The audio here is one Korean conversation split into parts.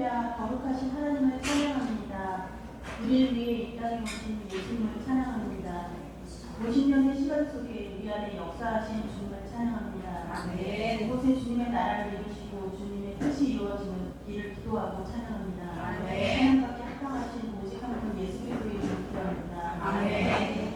할렐루야, 거룩하신 하나님을 찬양합니다. 우리를 위해 이 땅에 오신 예수님을 찬양합니다. 50년의 시간 속에 우리 안에 역사하신 주님을 찬양합니다. 아멘. 그곳에 주님의 나라를 이루시고 주님의 뜻이 이루어지는 일을 기도하고 찬양합니다. 아멘. 찬양받기 합당하신 오직 한 분 예수 그리스도의 이름을 기도합니다. 아멘.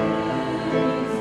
감사드리세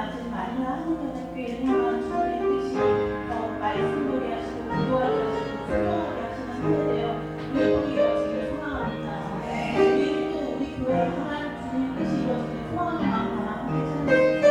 맞은 마리아 한인여자교회를 향한 주님의 뜻이 말씀놀이 하시고 기도하게 하시고 소통하게 하시는 하늘 되어 우리 몸이 이루어지길 소망합니다. 우리도 우리 교회를 향한 주님의 뜻이 이루어지길 소망하는 마음으로 함께 찬양해주세요.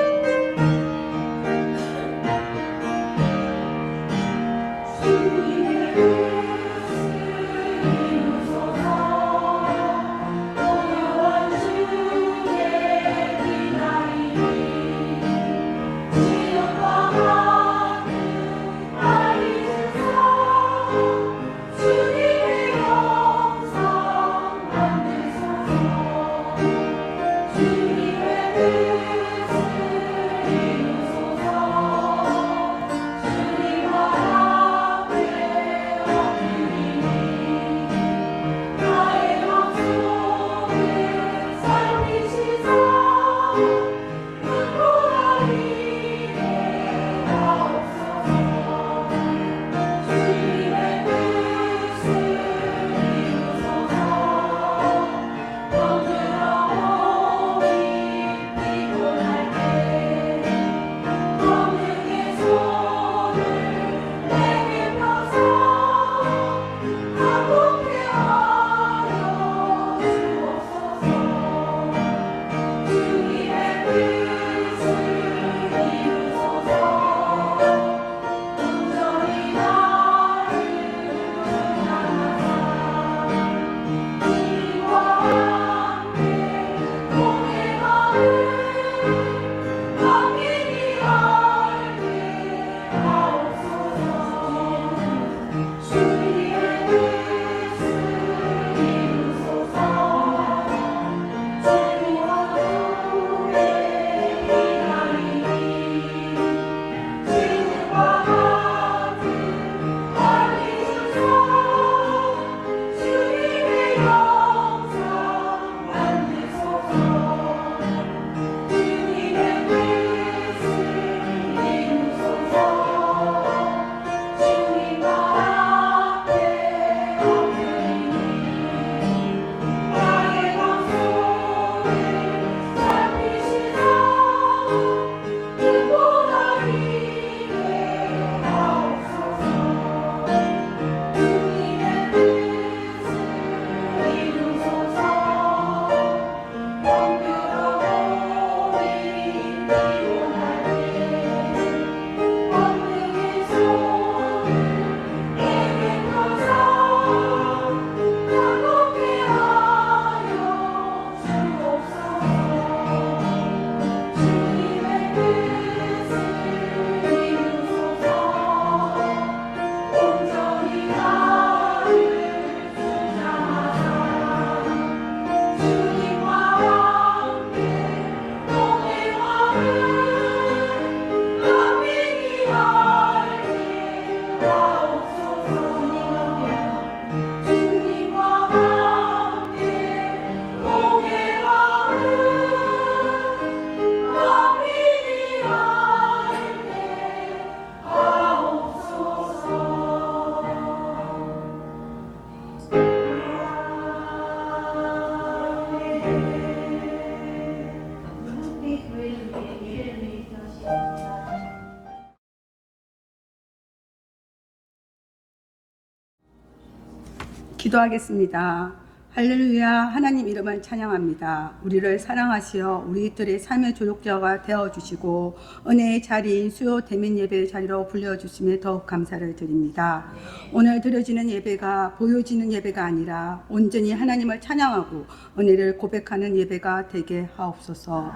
기도하겠습니다. 할렐루야. 하나님 이름을 찬양합니다. 우리를 사랑하시어 우리들의 삶의 조력자가 되어주시고 은혜의 자리인 수요 대면 예배의 자리로 불려주심에 더욱 감사를 드립니다. 오늘 드려지는 예배가 보여지는 예배가 아니라 온전히 하나님을 찬양하고 은혜를 고백하는 예배가 되게 하옵소서.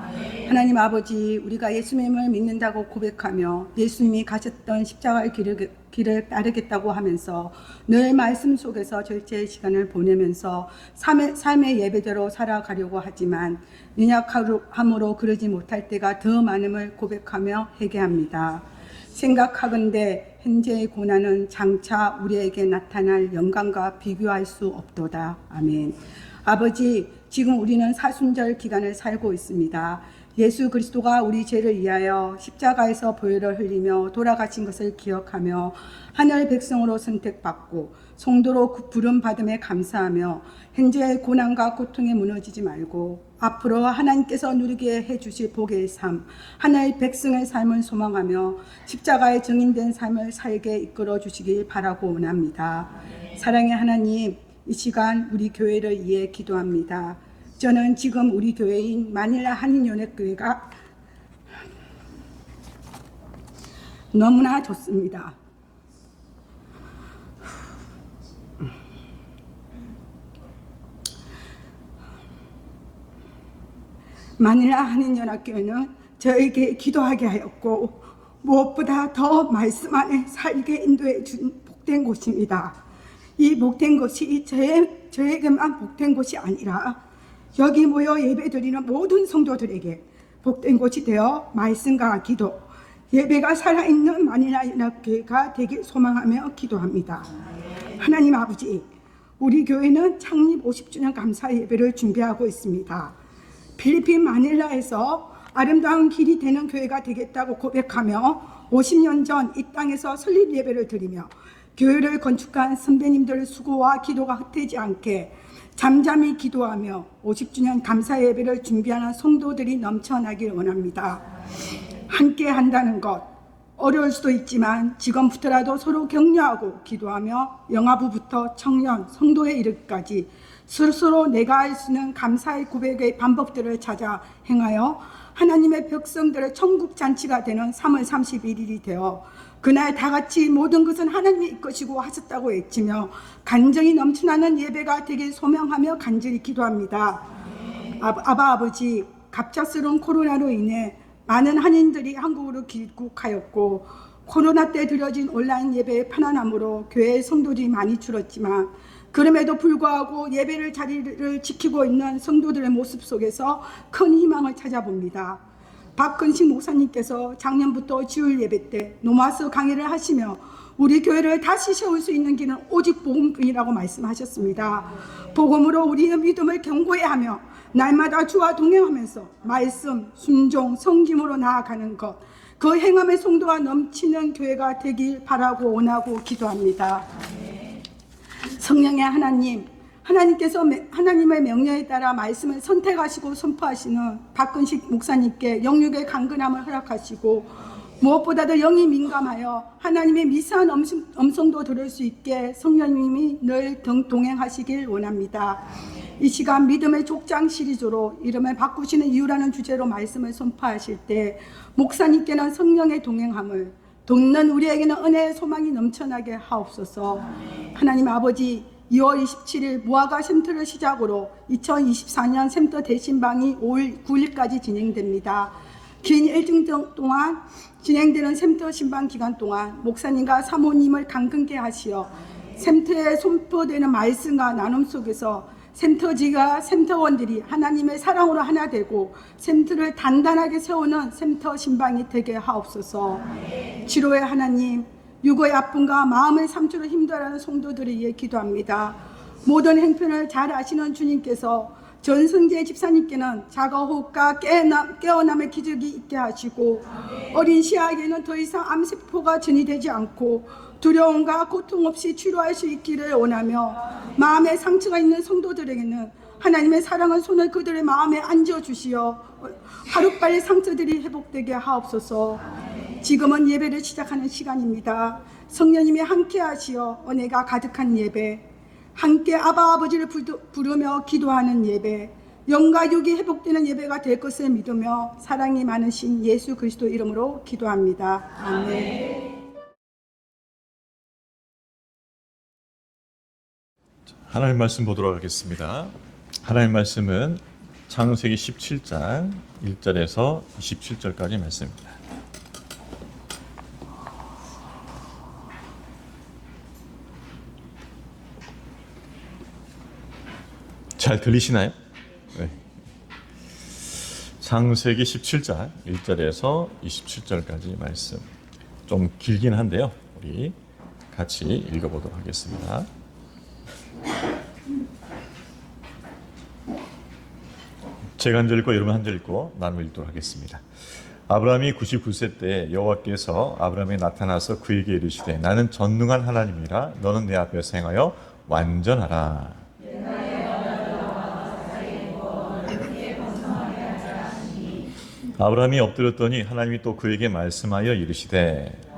하나님 아버지, 우리가 예수님을 믿는다고 고백하며 예수님이 가셨던 십자가의 길을 따르겠다고 하면서 늘 말씀 속에서 절제의 시간을 보내면서 삶의 예배대로 살아가려고 하지만 연약함으로 그러지 못할 때가 더 많음을 고백하며 회개합니다. 생각하건대 현재의 고난은 장차 우리에게 나타날 영광과 비교할 수 없도다. 아멘. 아버지, 지금 우리는 사순절 기간을 살고 있습니다. 예수 그리스도가 우리 죄를 위하여 십자가에서 보혈을 흘리며 돌아가신 것을 기억하며 하늘 백성으로 선택받고 성도로 부름 받음에 감사하며 현재의 고난과 고통에 무너지지 말고 앞으로 하나님께서 누리게 해주실 복의 삶, 하나의 백성의 삶을 소망하며 십자가에 증인된 삶을 살게 이끌어 주시길 바라고 원합니다. 사랑의 하나님, 이 시간 우리 교회를 위해 기도합니다. 저는 지금 우리 교회인 마닐라 한인연합교회가 너무나 좋습니다. 마닐라 한인연합교회는 저에게 기도하게 하였고 무엇보다 더 말씀 안에 살게 인도해 준 복된 곳입니다. 이 복된 것이 저에게만 복된 것이 아니라 여기 모여 예배드리는 모든 성도들에게 복된 곳이 되어 말씀과 기도, 예배가 살아있는 마닐라 연합교회가 되길 소망하며 기도합니다. 하나님 아버지, 우리 교회는 창립 50주년 감사 예배를 준비하고 있습니다. 필리핀 마닐라에서 아름다운 길이 되는 교회가 되겠다고 고백하며 50년 전 이 땅에서 설립 예배를 드리며 교회를 건축한 선배님들의 수고와 기도가 흩어지지 않게 잠잠히 기도하며 50주년 감사 예배를 준비하는 성도들이 넘쳐나길 원합니다. 함께 한다는 것 어려울 수도 있지만 지금부터라도 서로 격려하고 기도하며 영아부부터 청년, 성도에 이르기까지 스스로 내가 할 수 있는 감사의 고백의 방법들을 찾아 행하여 하나님의 백성들의 천국 잔치가 되는 3월 31일이 되어 그날 다 같이 모든 것은 하나님이 이끄시고 하셨다고 외치며 간정이 넘쳐나는 예배가 되길 소명하며 간절히 기도합니다. 아버지, 갑작스러운 코로나로 인해 많은 한인들이 한국으로 귀국하였고 코로나 때 드려진 온라인 예배의 편안함으로 교회의 성도들이 많이 줄었지만 그럼에도 불구하고 예배를 자리를 지키고 있는 성도들의 모습 속에서 큰 희망을 찾아봅니다. 박근식 목사님께서 작년부터 주일 예배 때 노마스 강의를 하시며 우리 교회를 다시 세울 수 있는 길은 오직 복음뿐이라고 말씀하셨습니다. 복음으로 우리의 믿음을 견고해야 하며 날마다 주와 동행하면서 말씀, 순종, 성김으로 나아가는 것, 그 행함의 성도가 넘치는 교회가 되길 바라고 원하고 기도합니다. 성령의 하나님, 하나님께서 하나님의 명령에 따라 말씀을 선택하시고 선포하시는 박근식 목사님께 영육의 강건함을 허락하시고 무엇보다도 영이 민감하여 하나님의 미세한 음성도 들을 수 있게 성령님이 늘 동행하시길 원합니다. 이 시간 믿음의 족장 시리즈로 이름을 바꾸시는 이유라는 주제로 말씀을 선포하실 때 목사님께는 성령의 동행함을, 돕는 우리에게는 은혜의 소망이 넘쳐나게 하옵소서. 하나님 아버지, 2월 27일 무화과 샘터를 시작으로 2024년 샘터 대신방이 5월 9일까지 진행됩니다. 긴 일정 동안 진행되는 샘터 신방 기간 동안 목사님과 사모님을 강건케 하시어 샘터에 선포되는 말씀과 나눔 속에서 샘터원들이 하나님의 사랑으로 하나 되고 샘터를 단단하게 세우는 샘터 신방이 되게 하옵소서. 치료의 하나님, 육의 아픔과 마음의 상처로 힘들어하는 성도들을 위해 기도합니다. 모든 행편을 잘 아시는 주님께서 전승재 집사님께는 자가호흡과 깨어남의 기적이 있게 하시고 어린 시아에게는 더 이상 암세포가 전이되지 않고 두려움과 고통 없이 치료할 수 있기를 원하며 마음에 상처가 있는 성도들에게는 하나님의 사랑의 손을 그들의 마음에 얹어주시어 하루빨리 상처들이 회복되게 하옵소서. 지금은 예배를 시작하는 시간입니다. 성령님이 함께 하시어 은혜가 가득한 예배, 함께 아바 아버지를 부르며 기도하는 예배, 영과 육이 회복되는 예배가 될 것을 믿으며 사랑이 많으신 예수 그리스도 이름으로 기도합니다. 아멘. 하나님 말씀 보도록 하겠습니다. 하나님 말씀은 창세기 17장 1절에서 27절까지 말씀입니다. 잘 들리시나요? 네. 창세기 17장 1절에서 27절까지 말씀. 좀 길긴 한데요. 우리 같이 읽어보도록 하겠습니다. 제가 한 절 읽고 여러분 한 절 읽고 나누어 읽도록 하겠습니다. 아브라함이 99세 때 여호와께서 아브라함에 나타나서 그에게 이르시되 나는 전능한 하나님이라 너는 내 앞에서 행하여 완전하라. 아브라함이 엎드렸더니 하나님이 또 그에게 말씀하여 이르시되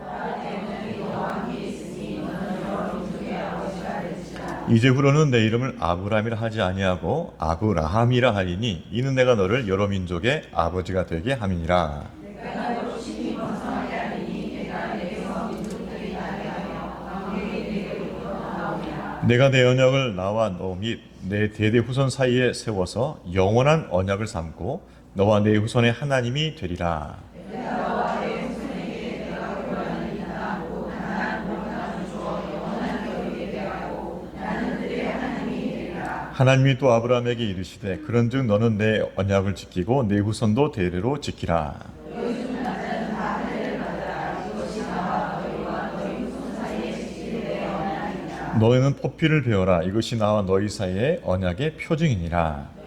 이제후로는 내 이름을 아브라함이라 하지 아니하고 아브라함이라 하리니 이는 내가 너를 여러 민족의 아버지가 되게 함이니라. 내가 내 언약을 나와 너 및 내 대대 후손 사이에 세워서 영원한 언약을 삼고 너와 내 후손의 하나님이 되리라. 하나님이 또 아브라함에게 이르시되 그런즉 너는 내 언약을 지키고 내 후손도 대대로 지키라. 너희는 포피를 베어라. 이것이 나와 너희 사이의 언약의 표징이니라.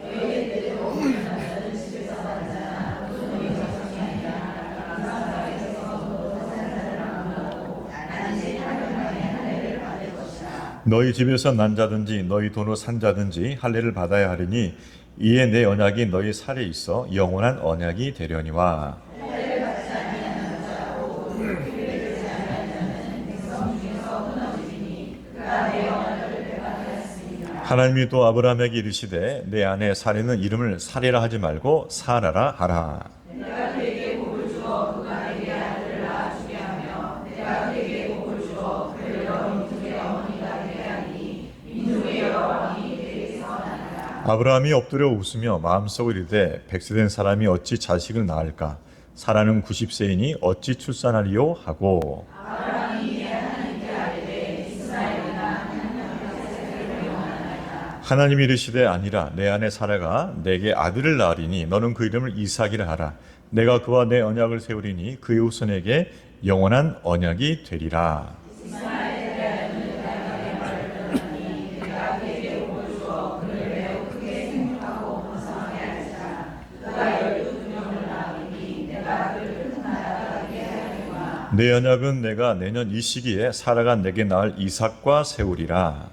너희 집에서 난 자든지 너희 돈으로 산 자든지 할례를 받아야 하리니 이에 내 언약이 너희 살에 있어 영원한 언약이 되려니와. 하나님이 또 아브라함에게 이르시되 내 아내 사레는 이름을 사레라 하지 말고 사라라 하라. 아브라함이 엎드려 웃으며 마음속으로 이르되 100세 된 사람이 어찌 자식을 낳을까? 사라는 90세이니 어찌 출산하리요? 하고 하나님이 이르시되 아니라 내 아내 사라가 내게 아들을 낳으리니 너는 그 이름을 이삭이라 하라. 내가 그와 내 언약을 세우리니 그의 후손에게 영원한 언약이 되리라. 내 언약은 내가 내년 이 시기에 사라가 내게 낳을 이삭과 세우리라.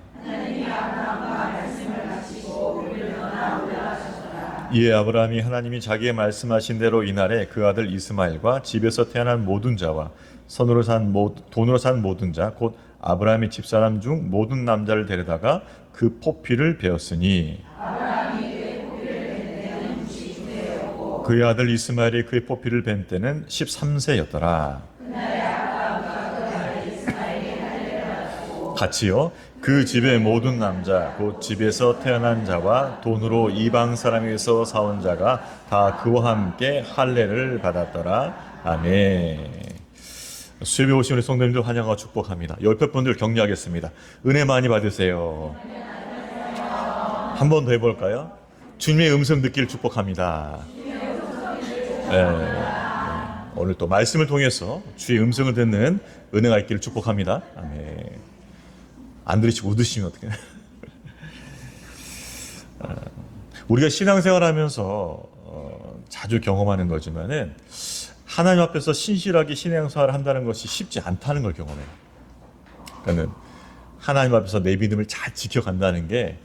이에 아브라함이 하나님이 자기의 말씀하신 대로 이날에 그 아들 이스마엘과 집에서 태어난 모든 자와 돈으로 산 모든 자 곧 아브라함의 집사람 중 모든 남자를 데려다가 그 포피를 베었으니 그의 아들 이스마엘이 그의 포피를 벤 때는 13세였더라. 같이요 그 집의 모든 남자 곧 집에서 태어난 자와 돈으로 이방 사람에게서 사온 자가 다 그와 함께 할례를 받았더라. 아멘. 수협에 오신 우리 성도님들 환영하고 축복합니다. 옆에 분들 격려하겠습니다. 은혜 많이 받으세요. 한 번 더 해볼까요? 주님의 음성 듣기를 축복합니다. 오늘 또 말씀을 통해서 주의 음성을 듣는 은혜가 있기를 축복합니다. 아멘. 안 들으시고 웃으시면 어떡해. 우리가 신앙생활하면서 자주 경험하는 거지만은 하나님 앞에서 신실하게 신앙생활을 한다는 것이 쉽지 않다는 걸 경험해요. 그러니까는 하나님 앞에서 내 믿음을 잘 지켜간다는 게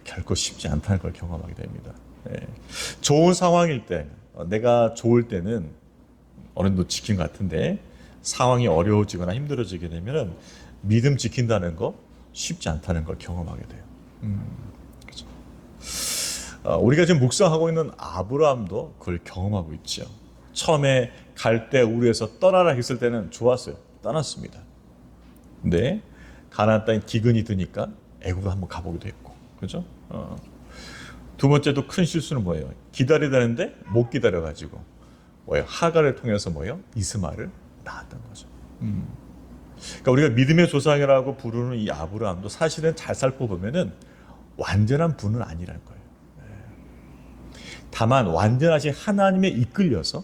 결코 쉽지 않다는 걸 경험하게 됩니다. 좋은 상황일 때, 내가 좋을 때는 어느 정도 지킨 것 같은데 상황이 어려워지거나 힘들어지게 되면은 믿음 지킨다는 거 쉽지 않다는 걸 경험하게 돼요. 그렇죠. 우리가 지금 묵상하고 있는 아브라함도 그걸 경험하고 있죠. 처음에 갈대우르에서 떠나라 했을 때는 좋았어요. 떠났습니다. 근데 가나안 땅에 기근이 드니까 애굽으로 한번 가보기도 했고, 그렇죠? 두 번째도 큰 실수는 뭐예요? 기다리다는데 못 기다려가지고 뭐예요? 하갈을 통해서 뭐예요? 이스마엘을 낳았던 거죠. 그러니까 우리가 믿음의 조상이라고 부르는 이 아브라함도 사실은 잘 살펴보면은 완전한 분은 아니라는 거예요. 다만 완전하신 하나님에 이끌려서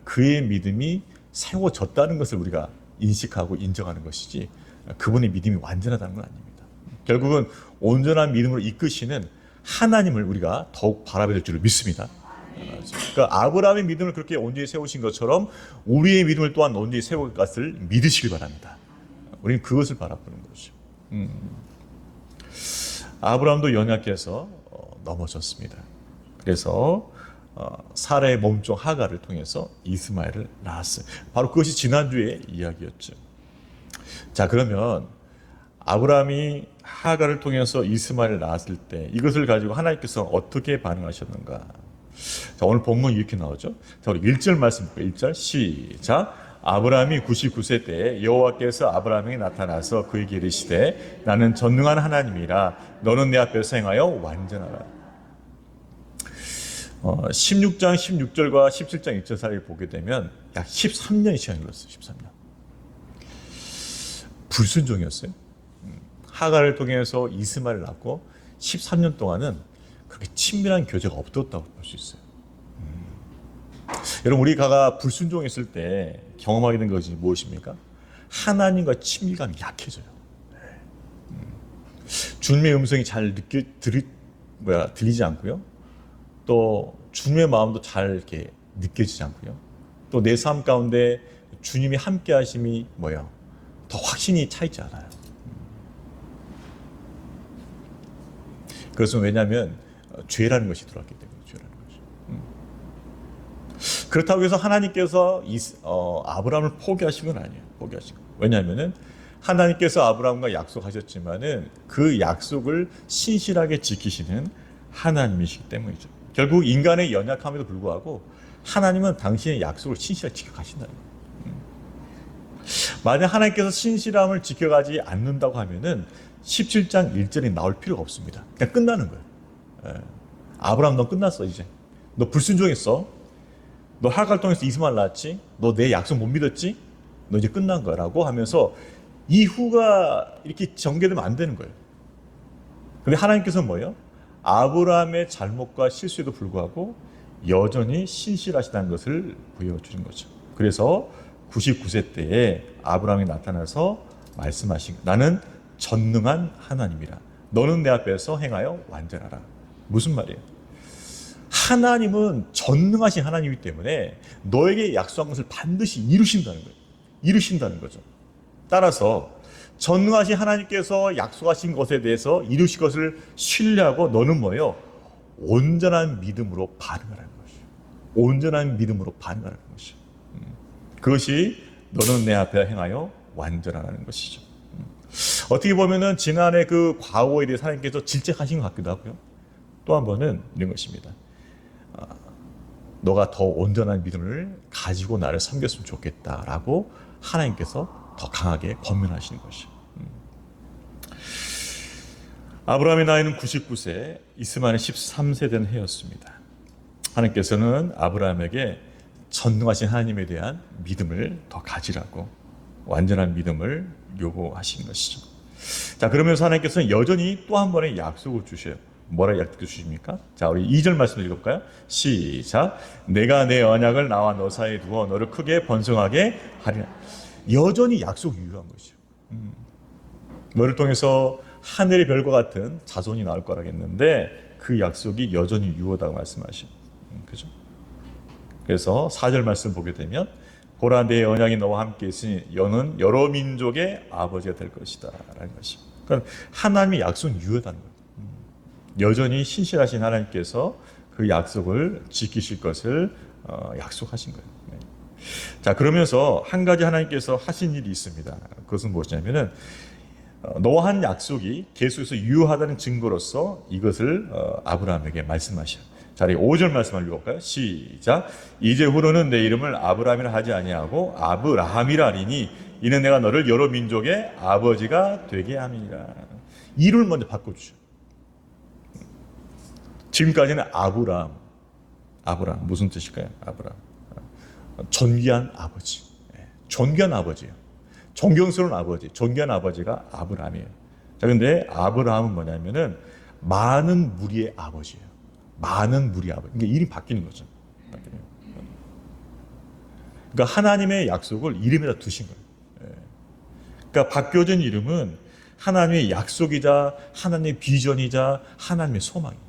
그의 믿음이 세워졌다는 것을 우리가 인식하고 인정하는 것이지 그분의 믿음이 완전하다는 건 아닙니다. 결국은 온전한 믿음으로 이끄시는 하나님을 우리가 더욱 바라봐야 될 줄을 믿습니다. 그러니까 아브라함의 믿음을 그렇게 온전히 세우신 것처럼 우리의 믿음을 또한 온전히 세울 것을 믿으시길 바랍니다. 우리는 그것을 바라보는 거죠. 아브라함도 연약해서 넘어졌습니다. 그래서 사라의 몸종 하갈을 통해서 이스마엘을 낳았어요. 바로 그것이 지난주의 이야기였죠. 자, 그러면 아브라함이 하갈을 통해서 이스마엘을 낳았을 때 이것을 가지고 하나님께서 어떻게 반응하셨는가? 자, 오늘 본문이 이렇게 나오죠. 자, 우리 1절 말씀 볼게요. 1절 시작. 아브라함이 99세 때에 여호와께서 아브라함에게 나타나서 그에게 이르시되 나는 전능한 하나님이라 너는 내 앞에서 행하여 완전하라. 16장 16절과 17장 1절 사이를 보게 되면 약 13년의 시간이 흘렀어요. 13년. 불순종이었어요. 하갈을 통해서 이스마엘을 낳고 13년 동안은 그렇게 친밀한 교제가 없었다고 볼 수 있어요. 여러분, 우리가 불순종했을 때 경험하게 된 것이 무엇입니까? 하나님과 친밀감이 약해져요. 주님의 음성이 잘 들리지 않고요. 또 주님의 마음도 잘 이렇게 느껴지지 않고요. 또 내 삶 가운데 주님이 함께 하심이 더 확신이 차 있지 않아요. 그것은 왜냐하면 죄라는 것이 들어왔기 때문에 죄라는 것이. 그렇다고 해서 하나님께서 아브라함을 포기하신 건 아니에요. 포기하신 거. 왜냐하면은 하나님께서 아브라함과 약속하셨지만은 그 약속을 신실하게 지키시는 하나님이시기 때문이죠. 결국 인간의 연약함에도 불구하고 하나님은 당신의 약속을 신실하게 지켜가신다는 거예요. 만약 하나님께서 신실함을 지켜가지 않는다고 하면은 17장 1절이 나올 필요가 없습니다. 그냥 끝나는 거예요. 아브라함, 너 끝났어. 이제 너 불순종했어. 너 하갈 통해서 이스마엘 낳았지. 너 내 약속 못 믿었지. 너 이제 끝난 거라고 하면서 이후가 이렇게 전개되면 안 되는 거예요. 근데 하나님께서는 뭐예요? 아브라함의 잘못과 실수에도 불구하고 여전히 신실하시다는 것을 보여주는 거죠. 그래서 99세 때에 아브라함이 나타나서 말씀하신, 나는 전능한 하나님이라 너는 내 앞에서 행하여 완전하라. 무슨 말이에요? 하나님은 전능하신 하나님이기 때문에 너에게 약속한 것을 반드시 이루신다는 거예요. 이루신다는 거죠. 따라서 전능하신 하나님께서 약속하신 것에 대해서 이루실 것을 신뢰하고 너는 뭐예요? 온전한 믿음으로 반응하라는 것이요. 온전한 믿음으로 반응하라는 것이요. 그것이 너는 내 앞에 행하여 완전하라는 것이죠. 어떻게 보면은 지난해 그 과거에 대해 하나님께서 질책하신 것 같기도 하고요. 또 한 번은 이런 것입니다. 너가 더 온전한 믿음을 가지고 나를 섬겼으면 좋겠다라고 하나님께서 더 강하게 권면하시는 것이죠. 아브라함의 나이는 99세, 이스마엘은 13세 된 해였습니다. 하나님께서는 아브라함에게 전능하신 하나님에 대한 믿음을 더 가지라고 완전한 믿음을 요구하신 것이죠. 자, 그러면서 하나님께서는 여전히 또 한 번의 약속을 주셔요. 뭐라 약속을 주십니까? 자, 우리 2절 말씀 읽어볼까요? 시작. 내가 내 언약을 나와 너 사이에 두어 너를 크게 번성하게 하리라. 여전히 약속이 유효한 것이죠. 너를 통해서 하늘의 별과 같은 자손이 나올 거라겠는데 그 약속이 여전히 유효하다고 말씀하시죠. 그죠? 그래서 4절 말씀 보게 되면 보라 내 언약이 너와 함께 있으니 너는 여러 민족의 아버지가 될 것이다 라는 것입니다. 그러니까 하나님의 약속은 유효하다는 거예요. 여전히 신실하신 하나님께서 그 약속을 지키실 것을 약속하신 거예요. 네. 자, 그러면서 한 가지 하나님께서 하신 일이 있습니다. 그것은 무엇이냐면은 너와 한 약속이 계속해서 유효하다는 증거로서 이것을 아브라함에게 말씀하셔요. 자, 5절 말씀을 읽어볼까요? 시작. 이제 후로는 내 이름을 아브라함이라 하지 아니하고 아브라함이라 하리니 이는 내가 너를 여러 민족의 아버지가 되게 함이니라. 이름을 먼저 바꿔주셔. 지금까지는 아브라함 무슨 뜻일까요? 아브라함 존귀한 아버지, 존귀한 아버지예요. 존경스러운 아버지, 존귀한 아버지가 아브라함이에요. 자, 근데 아브라함은 뭐냐면은 많은 무리의 아버지예요. 많은 무리 아버지. 그러니까 이름이 바뀌는 거죠. 그러니까 하나님의 약속을 이름에다 두신 거예요. 그러니까 바뀌어진 이름은 하나님의 약속이자 하나님의 비전이자 하나님의 소망이에요.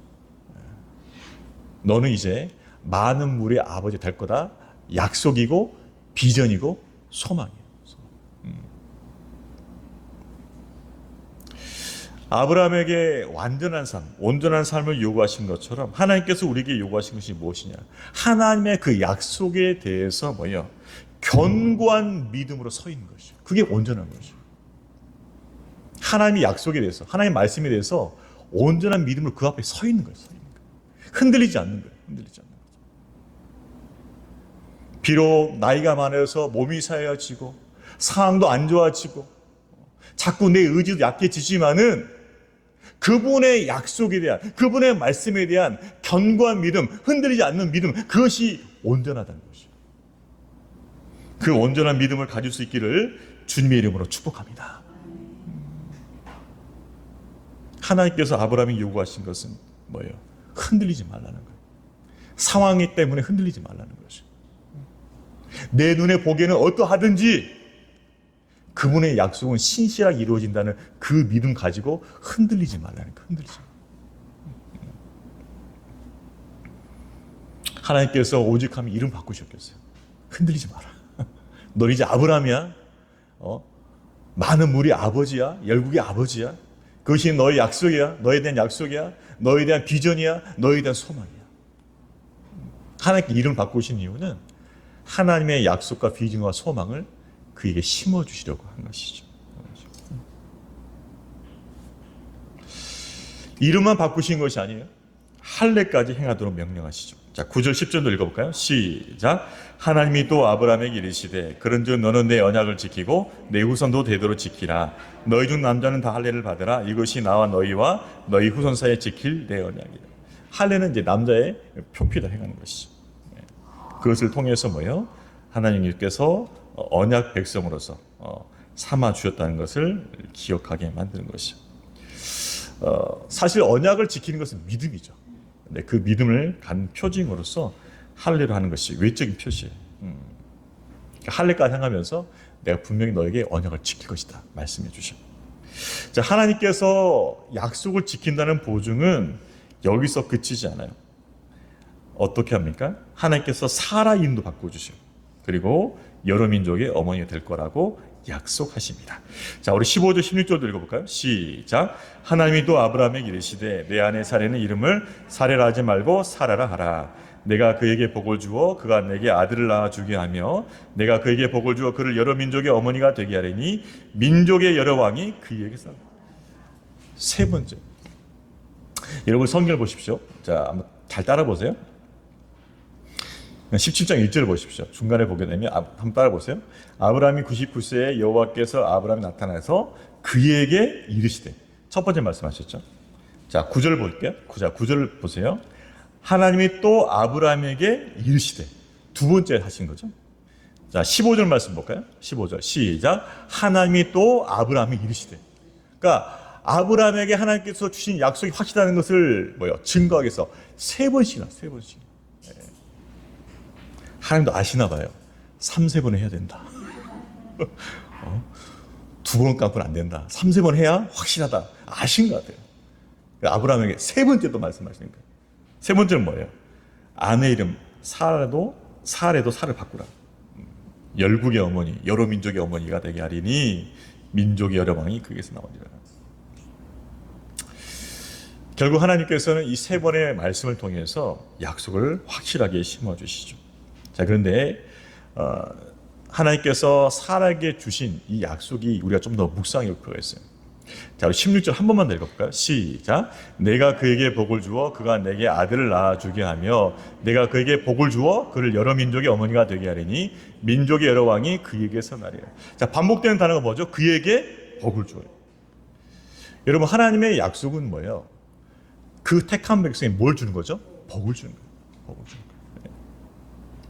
너는 이제 많은 무리의 아버지 될 거다. 약속이고 비전이고 소망이에요. 아브라함에게 완전한 삶, 온전한 삶을 요구하신 것처럼 하나님께서 우리에게 요구하신 것이 무엇이냐? 하나님의 그 약속에 대해서 뭐예요? 견고한 믿음으로 서 있는 것이죠. 그게 온전한 것이죠. 하나님의 약속에 대해서, 하나님의 말씀에 대해서 온전한 믿음으로 그 앞에 서 있는 거예요. 흔들리지 않는 거예요. 흔들리지 않는 거죠. 비록 나이가 많아서 몸이 사여지고 상황도 안 좋아지고 자꾸 내 의지도 약해지지만은 그분의 약속에 대한, 그분의 말씀에 대한 견고한 믿음, 흔들리지 않는 믿음, 그것이 온전하다는 것이죠. 그 온전한 믿음을 가질 수 있기를 주님의 이름으로 축복합니다. 하나님께서 아브라함이 요구하신 것은 뭐예요? 흔들리지 말라는 거예요. 상황이 때문에 흔들리지 말라는 것이죠. 내 눈에 보기에는 어떠하든지 그분의 약속은 신실하게 이루어진다는 그 믿음 가지고 흔들리지 말라는 거예요. 흔들리지 말라. 하나님께서 오직 하면 이름 바꾸셨겠어요. 흔들리지 마라. 너 이제 아브라함이야. 많은 무리 아버지야. 열국의 아버지야. 그것이 너의 약속이야. 너에 대한 약속이야. 너에 대한 비전이야. 너에 대한 소망이야. 하나님께 이름을 바꾸신 이유는 하나님의 약속과 비전과 소망을 그에게 심어주시려고 한 것이죠. 이름만 바꾸신 것이 아니에요. 할례까지 행하도록 명령하시죠. 자, 9절 10절도 읽어볼까요? 시작. 하나님이 또 아브라함에게 이르시되 그런즉 너는 내 언약을 지키고 내 후손도 되도록 지키라. 너희 중 남자는 다 할례를 받으라. 이것이 나와 너희와 너희 후손 사이에 지킬 내 언약이다. 할례는 이제 남자의 표피를 행하는 것이죠. 그것을 통해서 뭐예요? 하나님께서 언약 백성으로서 삼아 주셨다는 것을 기억하게 만드는 것이죠. 사실 언약을 지키는 것은 믿음이죠. 근데 그 믿음을 간 표징으로서 할례를 하는 것이 외적인 표시예요. 할례까지 행하면서 내가 분명히 너에게 언약을 지킬 것이다 말씀해 주셔. 자, 하나님께서 약속을 지킨다는 보증은 여기서 그치지 않아요. 어떻게 합니까? 하나님께서 사라 이름도 바꿔주셔요. 그리고 여러 민족의 어머니가 될 거라고 약속하십니다. 자, 우리 15절 16절도 읽어볼까요? 시작. 하나님이 또 아브라함에게 이르시되 내 아내 사레는 이름을 사레라 하지 말고 사라라 하라. 내가 그에게 복을 주어 그가 내게 아들을 낳아 주게 하며 내가 그에게 복을 주어 그를 여러 민족의 어머니가 되게 하리니 민족의 여러 왕이 그에게서. 세 번째, 여러분 성경을 보십시오. 자, 한번 잘 따라 보세요. 17장 1절을 보십시오. 중간에 보게 되면 한번 따라 보세요. 아브라함이 99세에 여호와께서 아브라함이 나타나서 그에게 이르시되. 첫 번째 말씀하셨죠. 자, 9절 볼게요. 자, 9절을 보세요. 하나님이 또 아브라함에게 이르시되. 두 번째 하신 거죠. 자, 15절 말씀 볼까요? 15절 시작. 하나님이 또 아브라함에게 이르시되. 그러니까 아브라함에게 하나님께서 주신 약속이 확실하다는 것을 증거하기 위해서 세 번씩이나. 하나님도 아시나 봐요. 3-4번 해야 된다. 두 번 깜빡은 안 된다. 3-4번 해야 확실하다. 아신 것 같아요. 아브라함에게 세 번째 또 말씀하시는 거예요. 세 번째는 뭐예요? 아내 이름 사라도 사를 바꾸라. 열국의 어머니, 여러 민족의 어머니가 되게 하리니 민족의 여러 왕이 그에게서 나오리라. 결국 하나님께서는 이 세 번의 말씀을 통해서 약속을 확실하게 심어주시죠. 자, 그런데 하나님께서 사라에게 주신 이 약속이 우리가 좀 더 묵상해 볼 필요가 있어요. 자, 우리 16절 한 번만 더 읽어볼까요? 시작. 내가 그에게 복을 주어 그가 내게 아들을 낳아주게 하며 내가 그에게 복을 주어 그를 여러 민족의 어머니가 되게 하리니 민족의 여러 왕이 그에게서 나리라. 자, 반복되는 단어가 뭐죠? 그에게 복을 줘요. 여러분, 하나님의 약속은 뭐예요? 그 택한 백성에 뭘 주는 거죠? 복을 주는 거예요. 복을 주는 거예요.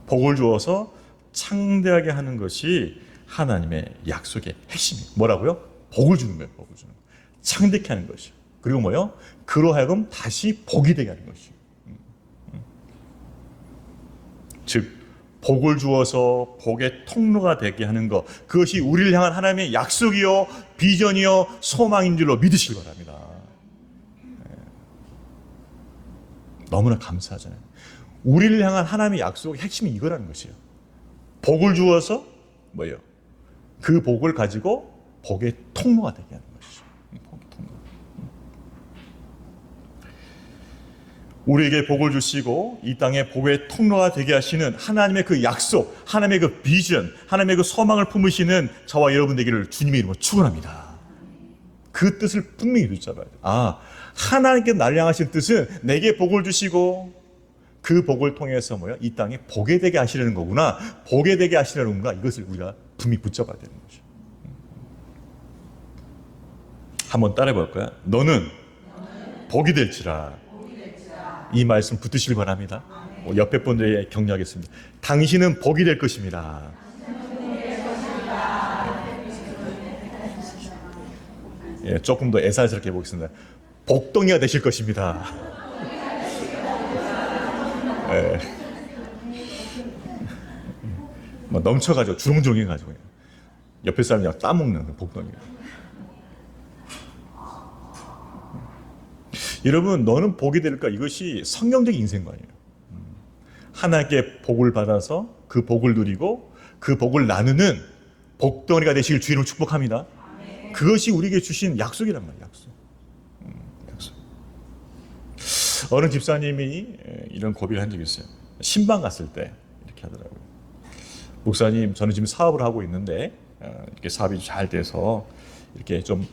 복을 주어서 창대하게 하는 것이 하나님의 약속의 핵심이에요. 뭐라고요? 복을 주는 거예요. 복을 주는 거예요. 창대케 하는 것이요. 그리고 뭐요? 그로 하여금 다시 복이 되게 하는 것이요. 즉 복을 주어서 복의 통로가 되게 하는 것, 그것이 우리를 향한 하나님의 약속이요 비전이요 소망인 줄로 믿으시기 바랍니다. 너무나 감사하잖아요. 우리를 향한 하나님의 약속의 핵심이 이거라는 것이에요. 복을 주어서 뭐예요? 그 복을 가지고 복의 통로가 되게 하는 것이죠. 복의 통로. 우리에게 복을 주시고 이 땅에 복의 통로가 되게 하시는 하나님의 그 약속, 하나님의 그 비전, 하나님의 그 소망을 품으시는 저와 여러분 되기를 주님의 이름으로 축원합니다. 그 뜻을 분명히 붙잡아야 돼요. 하나님께 날 향하신 뜻은 내게 복을 주시고 그 복을 통해서 이 땅에 복이 되게 하시려는 거구나. 복이 되게 하시려는 건가. 이것을 우리가 분명히 붙잡아야 되는 거죠. 한번 따라해 볼까요? 너는 복이 될지라. 이 말씀 붙드시길 바랍니다. 옆에 분들에게 격려하겠습니다. 당신은 복이 될 것입니다. 예, 조금 더 애살스럽게 해보겠습니다. 복덩이가 되실 것입니다. 예. 넘쳐가지고 주렁주렁해가지고 옆에 사람이 따먹는 복덩이. 여러분, 너는 복이 될까? 이것이 성경적인 인생관이에요. 하나님께 복을 받아서 그 복을 누리고 그 복을 나누는 복덩이가 되시길 주의로 축복합니다. 그것이 우리에게 주신 약속이란 말이에요. 약속. 어느 집사님이 이런 고백을 한 적이 있어요. 신방 갔을 때 이렇게 하더라고요. 목사님, 저는 지금 사업을 하고 있는데 이렇게 사업이 잘 돼서 이렇게 좀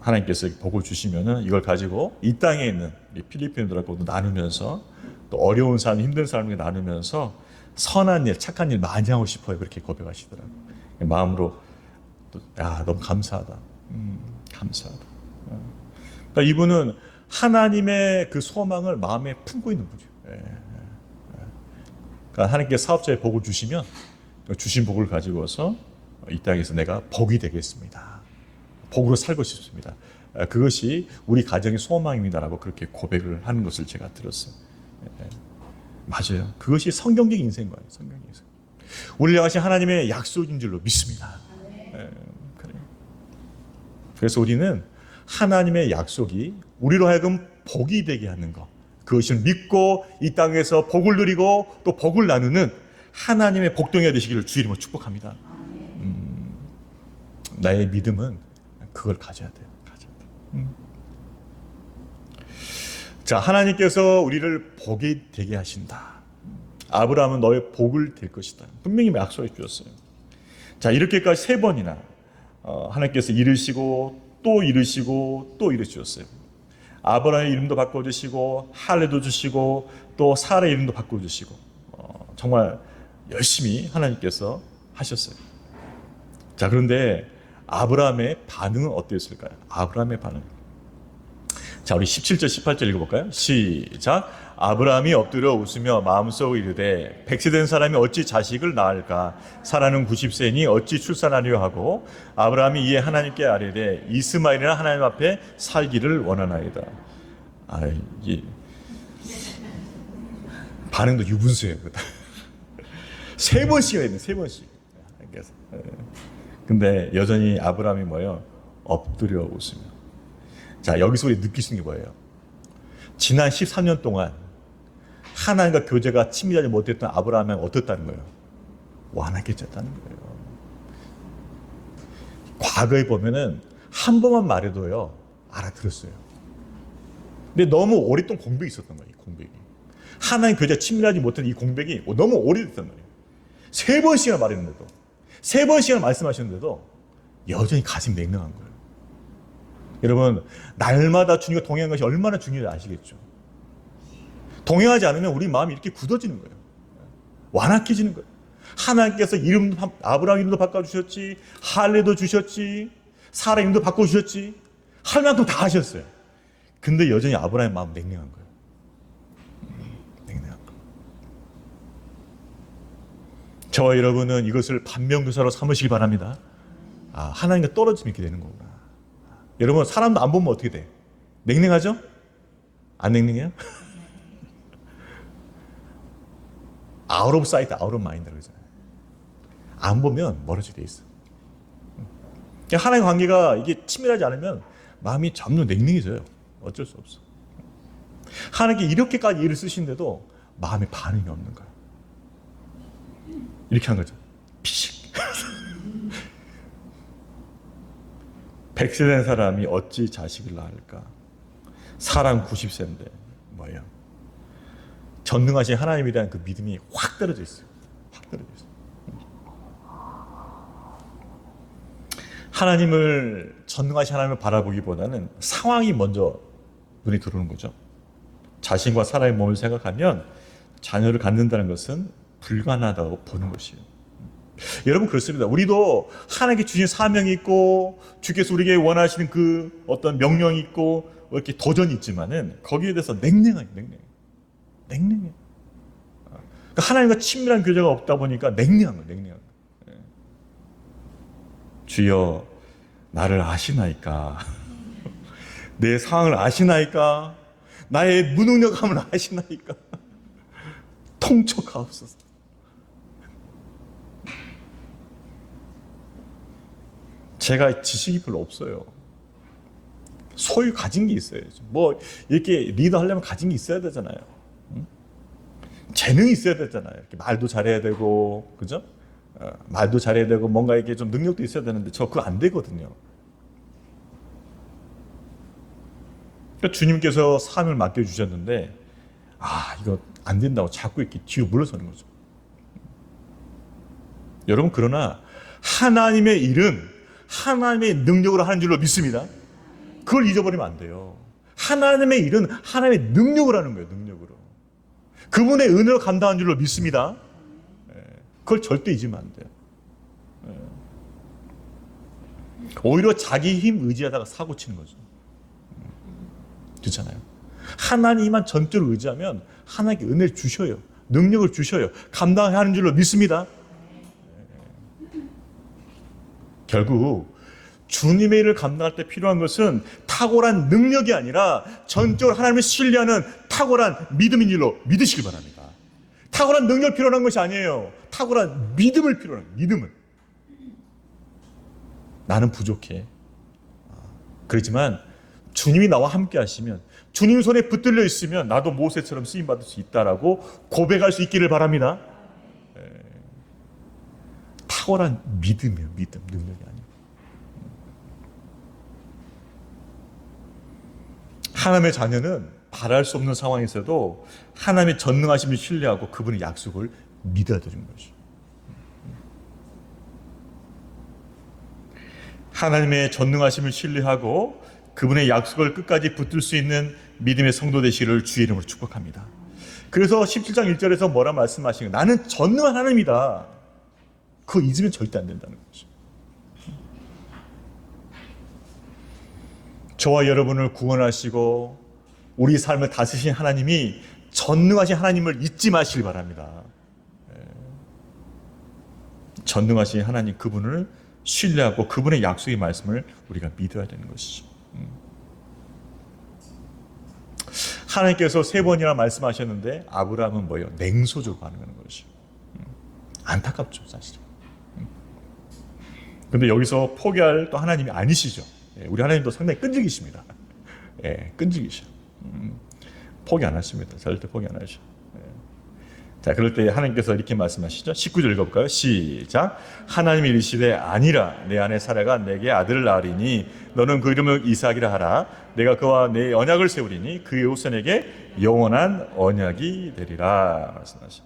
하나님께서 복을 주시면은 이걸 가지고 이 땅에 있는 우리 필리핀들하고도 나누면서 또 어려운 사람, 힘든 사람에게 나누면서 선한 일, 착한 일 많이 하고 싶어요. 그렇게 고백하시더라고요. 마음으로 너무 감사하다. 감사하다. 그러니까 이분은 하나님의 그 소망을 마음에 품고 있는 분이에요. 그러니까 하나님께 사업자의 복을 주시면 주신 복을 가지고서 이 땅에서 내가 복이 되겠습니다. 복으로 살고 싶습니다. 그것이 우리 가정의 소망입니다라고 그렇게 고백을 하는 것을 제가 들었어요. 맞아요. 그것이 성경적 인생관이에요. 성경적 인생. 우리를 향하신 하나님의 약속인 줄로 믿습니다. 그래요. 그래서 우리는 하나님의 약속이 우리로 하여금 복이 되게 하는 것, 그것을 믿고 이 땅에서 복을 누리고 또 복을 나누는 하나님의 복덩이가 되시기를 주의 이름으로 축복합니다. 나의 믿음은 그걸 가져야 돼요. 자, 하나님께서 우리를 복이 되게 하신다. 아브라함은 너의 복을 될 것이다. 분명히 약속해 주셨어요. 자, 이렇게까지 3번이나 하나님께서 이르시고 또 이르시고 또 이르셨어요. 아브라함의 이름도 바꿔주시고 할례도 주시고 또 사라의 이름도 바꿔주시고 정말 열심히 하나님께서 하셨어요. 자, 그런데 아브라함의 반응은 어땠을까요? 아브라함의 반응. 자, 우리 17절, 18절 읽어볼까요? 시작. 아브라함이 엎드려 웃으며 마음속으로 이르되 100세 된 사람이 어찌 자식을 낳을까? 사라는 90세니 어찌 출산하려 하고 아브라함이 이에 하나님께 아뢰되 이스마엘이나 하나님 앞에 살기를 원하나이다. 이게 반응도 유분수예요. 3번씩이나 했네, 3번씩. 근데 여전히 아브라함이 뭐예요? 엎드려 웃으며. 자, 여기서 우리 느낄 수 있는 게 뭐예요? 지난 13년 동안 하나님과 교제가 친밀하지 못했던 아브라함은 어떻다는 거예요? 완악해졌다는 거예요. 과거에 보면은 한 번만 말해도요, 알아들었어요. 근데 너무 오랫동안 공백이 있었던 거예요, 이 공백이. 하나님 교제가 친밀하지 못한 이 공백이 너무 오래됐단 말이에요. 3번씩이나 말했는데도, 3번씩이나 말씀하셨는데도 여전히 가슴이 냉랭한 거예요. 여러분, 날마다 주님과 동행하는 것이 얼마나 중요한지 아시겠죠? 동행하지 않으면 우리 마음이 이렇게 굳어지는 거예요. 완악해지는 거예요. 하나님께서 아브라함 이름도 바꿔주셨지, 할례도 주셨지, 사라 이름도 바꿔주셨지, 할 만큼 다 하셨어요. 근데 여전히 아브라함의 마음은 냉랭한 거예요. 냉랭한 거예요. 저와 여러분은 이것을 반면교사로 삼으시기 바랍니다. 하나님과 떨어지면 이렇게 되는 거구나. 여러분, 사람도 안 보면 어떻게 돼? 냉랭하죠? 안 냉랭해요? 아웃 오브 사이트, 아웃 오브 마인드라고 그러잖아요. 안 보면 멀어지게 돼 있어. 하나님의 관계가 이게 친밀하지 않으면 마음이 점점 냉랭해져요. 어쩔 수 없어. 하나님께 이렇게까지 일을 쓰신데도 마음에 반응이 없는 거예요. 이렇게 한 거죠. 피식. 100세 된 사람이 어찌 자식을 낳을까? 사람 90세인데 뭐예요? 전능하신 하나님에 대한 그 믿음이 확 떨어져 있어요. 확 떨어져 있어요. 하나님을, 전능하신 하나님을 바라보기보다는 상황이 먼저 눈에 들어오는 거죠. 자신과 사람의 몸을 생각하면 자녀를 갖는다는 것은 불가능하다고 보는 것이에요. 여러분, 그렇습니다. 우리도 하나님께 주신 사명이 있고 주께서 우리에게 원하시는 그 어떤 명령이 있고 이렇게 도전이 있지만은 거기에 대해서 냉랭해요. 그러니까 하나님과 친밀한 교제가 없다 보니까 냉랭한 거예요. 주여, 나를 아시나이까? 내 상황을 아시나이까? 나의 무능력함을 아시나이까? 통촉하옵소서. 제가 지식이 별로 없어요. 소유 가진 게 있어야죠. 뭐 이렇게 리더 하려면 가진 게 있어야 되잖아요. 재능이 있어야 되잖아요. 이렇게 말도 잘해야 되고, 그죠? 말도 잘해야 되고 뭔가 이렇게 좀 능력도 있어야 되는데 저 그거 안 되거든요. 그러니까 주님께서 사명을 맡겨주셨는데 이거 안 된다고 자꾸 이렇게 뒤로 물러서는 거죠. 여러분, 그러나 하나님의 일은 하나님의 능력으로 하는 줄로 믿습니다. 그걸 잊어버리면 안 돼요. 하나님의 일은 하나님의 능력으로 하는 거예요. 능력으로. 그분의 은혜로 감당하는 줄로 믿습니다. 그걸 절대 잊으면 안 돼요. 오히려 자기 힘 의지하다가 사고 치는 거죠. 그렇잖아요. 하나님만 전적으로 의지하면 하나님께 은혜를 주셔요. 능력을 주셔요. 감당하는 줄로 믿습니다. 결국 주님의 일을 감당할 때 필요한 것은 탁월한 능력이 아니라 전적으로 하나님을 신뢰하는 탁월한 믿음인 줄로 믿으시기 바랍니다. 탁월한 능력을 필요한 것이 아니에요. 탁월한 믿음을 필요한 거예요. 믿음을. 나는 부족해. 그렇지만 주님이 나와 함께 하시면, 주님 손에 붙들려 있으면 나도 모세처럼 쓰임받을 수 있다라고 고백할 수 있기를 바랍니다. 탁월한 믿음이에요. 믿음, 능력이 아니에요. 하나님의 자녀는 바랄 수 없는 상황에서도 하나님의 전능하심을 신뢰하고 그분의 약속을 믿어야 되는 것이죠. 하나님의 전능하심을 신뢰하고 그분의 약속을 끝까지 붙들 수 있는 믿음의 성도 되시기를 주의 이름으로 축복합니다. 그래서 17장 1절에서 뭐라 말씀하시는 거예요? 나는 전능한 하나님이다. 그거 잊으면 절대 안 된다는 거죠. 저와 여러분을 구원하시고 우리 삶을 다스리신 하나님이 전능하신 하나님을 잊지 마시길 바랍니다. 전능하신 하나님, 그분을 신뢰하고 그분의 약속의 말씀을 우리가 믿어야 되는 것이죠. 하나님께서 3번이나 말씀하셨는데 아브라함은 뭐예요? 냉소적으로 반응하는 것이죠. 안타깝죠, 사실은. 근데 여기서 포기할 또 하나님이 아니시죠. 우리 하나님도 상당히 끈질기십니다. 끈질기셔. 포기 안 하십니다. 절대 포기 안 하셔. 자, 그럴 때 하나님께서 이렇게 말씀하시죠. 19절 읽어볼까요? 시작. 하나님이 이르시되 아니라 내 아내 사라가 내게 아들을 낳으리니 너는 그 이름을 이삭이라 하라. 내가 그와 내 언약을 세우리니 그의 후손에게 영원한 언약이 되리라 말씀하시죠.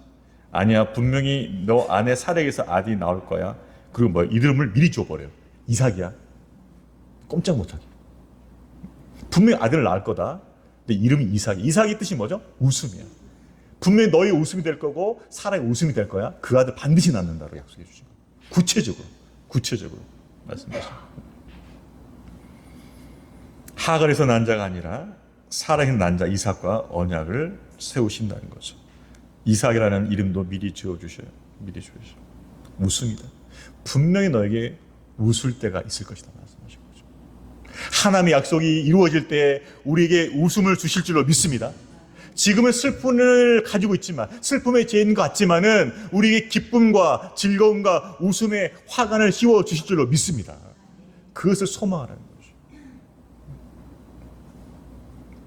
아니야, 분명히 너 아내 사라에게서 아들이 나올 거야. 그리고 뭐 이름을 미리 줘버려요. 이삭이야. 꼼짝 못하게. 분명히 아들을 낳을 거다. 근데 이름이 이삭이. 이삭의 뜻이 뭐죠? 웃음이야. 분명히 너의 웃음이 될 거고 사라의 웃음이 될 거야. 그 아들 반드시 낳는다고 약속해 주신 거예요. 구체적으로 말씀하시죠. 하갈에서 난 자가 아니라 사라에서 난 자 이삭과 언약을 세우신다는 거죠. 이삭이라는 이름도 미리 지어주셔요. 미리 주셔요. 웃음이다. 분명히 너에게 웃을 때가 있을 것이다 말씀하신 거죠. 하나님의 약속이 이루어질 때 우리에게 웃음을 주실 줄로 믿습니다. 지금은 슬픔을 가지고 있지만, 슬픔의 죄인 것 같지만은 우리에게 기쁨과 즐거움과 웃음의 화관을 씌워 주실 줄로 믿습니다. 그것을 소망하라는 거죠.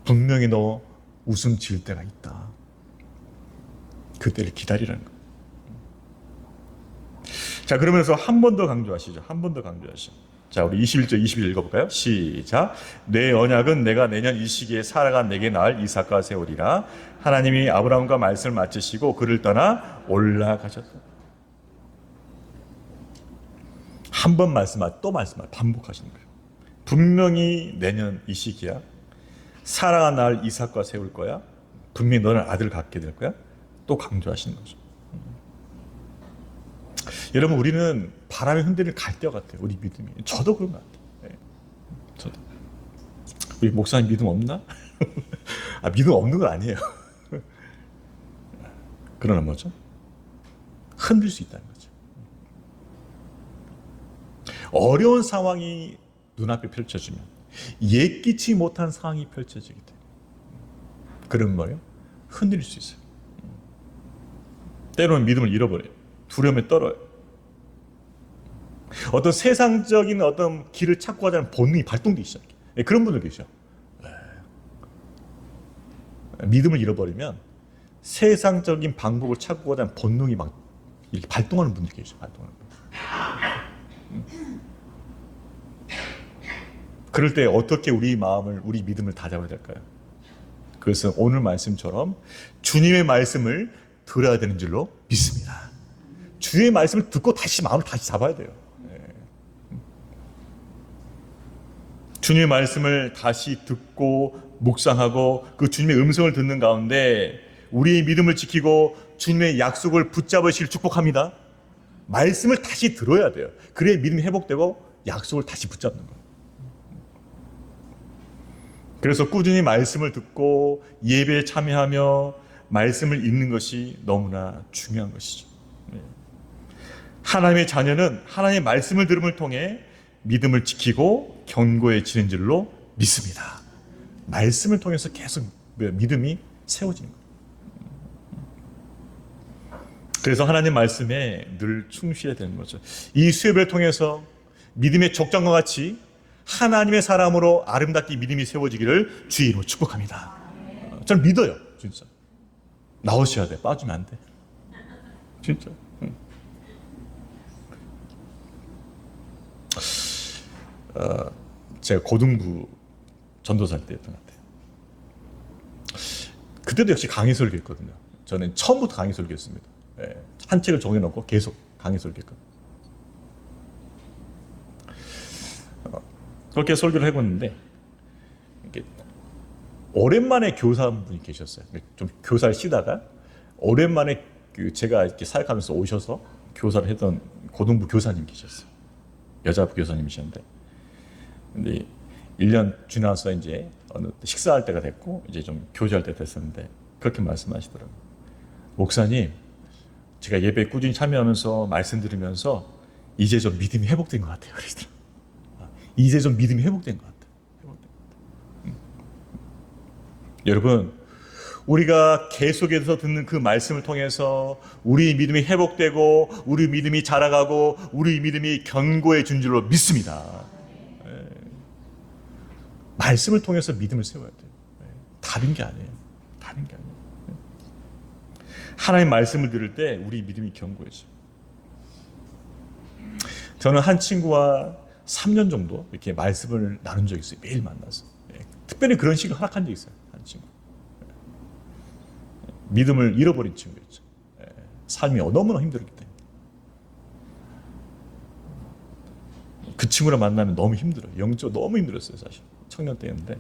분명히 너 웃음 지을 때가 있다. 그때를 기다리라는 거예요. 자, 그러면서 한 번 더 강조하시죠. 한 번 더 강조하시죠. 자, 우리 21절, 22절 읽어볼까요? 시작. 내 언약은 내가 내년 이 시기에 살아가 내게 낳을 이삭과 세우리라. 하나님이 아브라함과 말씀을 마치시고 그를 떠나 올라가셨다. 한 번 말씀하고 또 말씀하고 반복하시는 거예요. 분명히 내년 이 시기야. 사라가 낳을 이삭과 세울 거야. 분명히 너는 아들 갖게 될 거야. 또 강조하시는 거죠. 여러분, 우리는 바람에 흔들릴 갈대와 같아요. 우리 믿음이. 저도 그런 것 같아요. 네. 저도. 우리 목사님 믿음 없나? 아, 믿음 없는 건 아니에요. 그러나 뭐죠? 흔들 수 있다는 거죠. 어려운 상황이 눈앞에 펼쳐지면 예기치 못한 상황이 펼쳐지게 돼요. 그러면 뭐예요? 흔들릴 수 있어요. 때로는 믿음을 잃어버려요. 두려움에 떨어요. 어떤 세상적인 어떤 길을 찾고 하자는 본능이 발동되기 시작해요. 그런 분들 계셔. 믿음을 잃어버리면 세상적인 방법을 찾고 하자는 본능이 막 이렇게 발동하는 분들이 계셔. 발동하는 분들. 그럴 때 어떻게 우리 마음을, 우리 믿음을 다잡아야 될까요? 그것은 오늘 말씀처럼 주님의 말씀을 들어야 되는 줄로 믿습니다. 주의 말씀을 듣고 다시 마음을 다시 잡아야 돼요. 주님의 말씀을 다시 듣고 묵상하고 그 주님의 음성을 듣는 가운데 우리의 믿음을 지키고 주님의 약속을 붙잡으실 축복합니다. 말씀을 다시 들어야 돼요. 그래야 믿음이 회복되고 약속을 다시 붙잡는 거예요. 그래서 꾸준히 말씀을 듣고 예배에 참여하며 말씀을 읽는 것이 너무나 중요한 것이죠. 하나님의 자녀는 하나님의 말씀을 들음을 통해 믿음을 지키고 견고해지는 줄로 믿습니다. 말씀을 통해서 계속 믿음이 세워지는 거예요. 그래서 하나님 말씀에 늘 충실해야 되는 거죠. 이 수요예배를 통해서 믿음의 족장과 같이 하나님의 사람으로 아름답게 믿음이 세워지기를 주의 이름으로 축복합니다. 저는 믿어요. 진짜. 나오셔야 돼. 빠지면 안 돼. 진짜. 제가 고등부 전도사일 때였던 것 같아요. 그때도 역시 강의 설교했거든요. 저는 처음부터 강의 설교했습니다. 한 책을 정해놓고 계속 강의 설교했거든요. 그렇게 설교를 해봤는데 오랜만에 교사분이 계셨어요. 좀 교사를 쉬다가 오랜만에 제가 이렇게 사역하면서 오셔서 교사를 했던 고등부 교사님 계셨어요. 여자 교사님이셨는데, 근데 1년 지나서 이제 어느 식사할 때가 됐고 이제 좀 교제할 때 됐었는데 그렇게 말씀하시더라고요. 목사님, 제가 예배에 꾸준히 참여하면서 말씀 들으면서 이제 좀 믿음이 회복된 것 같아요. 그러시더라고요. 이제 좀 믿음이 회복된 것 같아요. 여러분, 우리가 계속해서 듣는 그 말씀을 통해서 우리 믿음이 회복되고 우리 믿음이 자라가고 우리 믿음이 견고해진 줄로 믿습니다. 말씀을 통해서 믿음을 세워야 돼요. 다른 게 아니에요. 다른 게 아니에요. 하나님 말씀을 들을 때 우리 믿음이 견고해져요. 저는 한 친구와 3년 정도 이렇게 말씀을 나눈 적이 있어요. 매일 만나서. 특별히 그런 식으로 허락한 적이 있어요. 한 친구. 믿음을 잃어버린 친구였죠. 삶이 너무나 힘들었기 때문에. 그 친구랑 만나면 너무 힘들어요. 영적으로 너무 힘들었어요. 사실. 청년 때였는데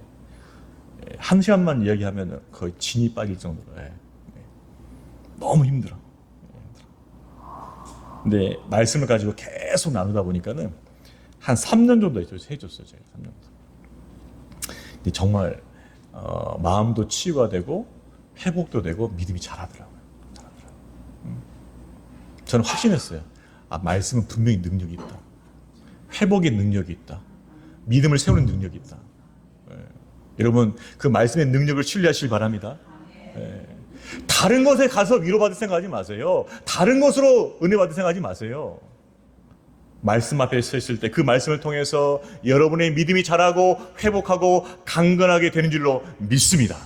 1시간만 이야기하면 거의 진이 빠질 정도로 너무 힘들어. 근데 말씀을 가지고 계속 나누다 보니까는 한 3년 정도 해줬어요. 제가 3년 정도. 근데 정말 마음도 치유가 되고 회복도 되고 믿음이 자라더라고요. 저는 확신했어요. 아, 말씀은 분명히 능력이 있다. 회복의 능력이 있다. 믿음을 세우는 능력이 있다. 여러분, 그 말씀의 능력을 신뢰하시길 바랍니다. 다른 것에 가서 위로받을 생각하지 마세요. 다른 것으로 은혜 받을 생각하지 마세요. 말씀 앞에 서 있을 때 그 말씀을 통해서 여러분의 믿음이 자라고 회복하고 강건하게 되는 줄로 믿습니다.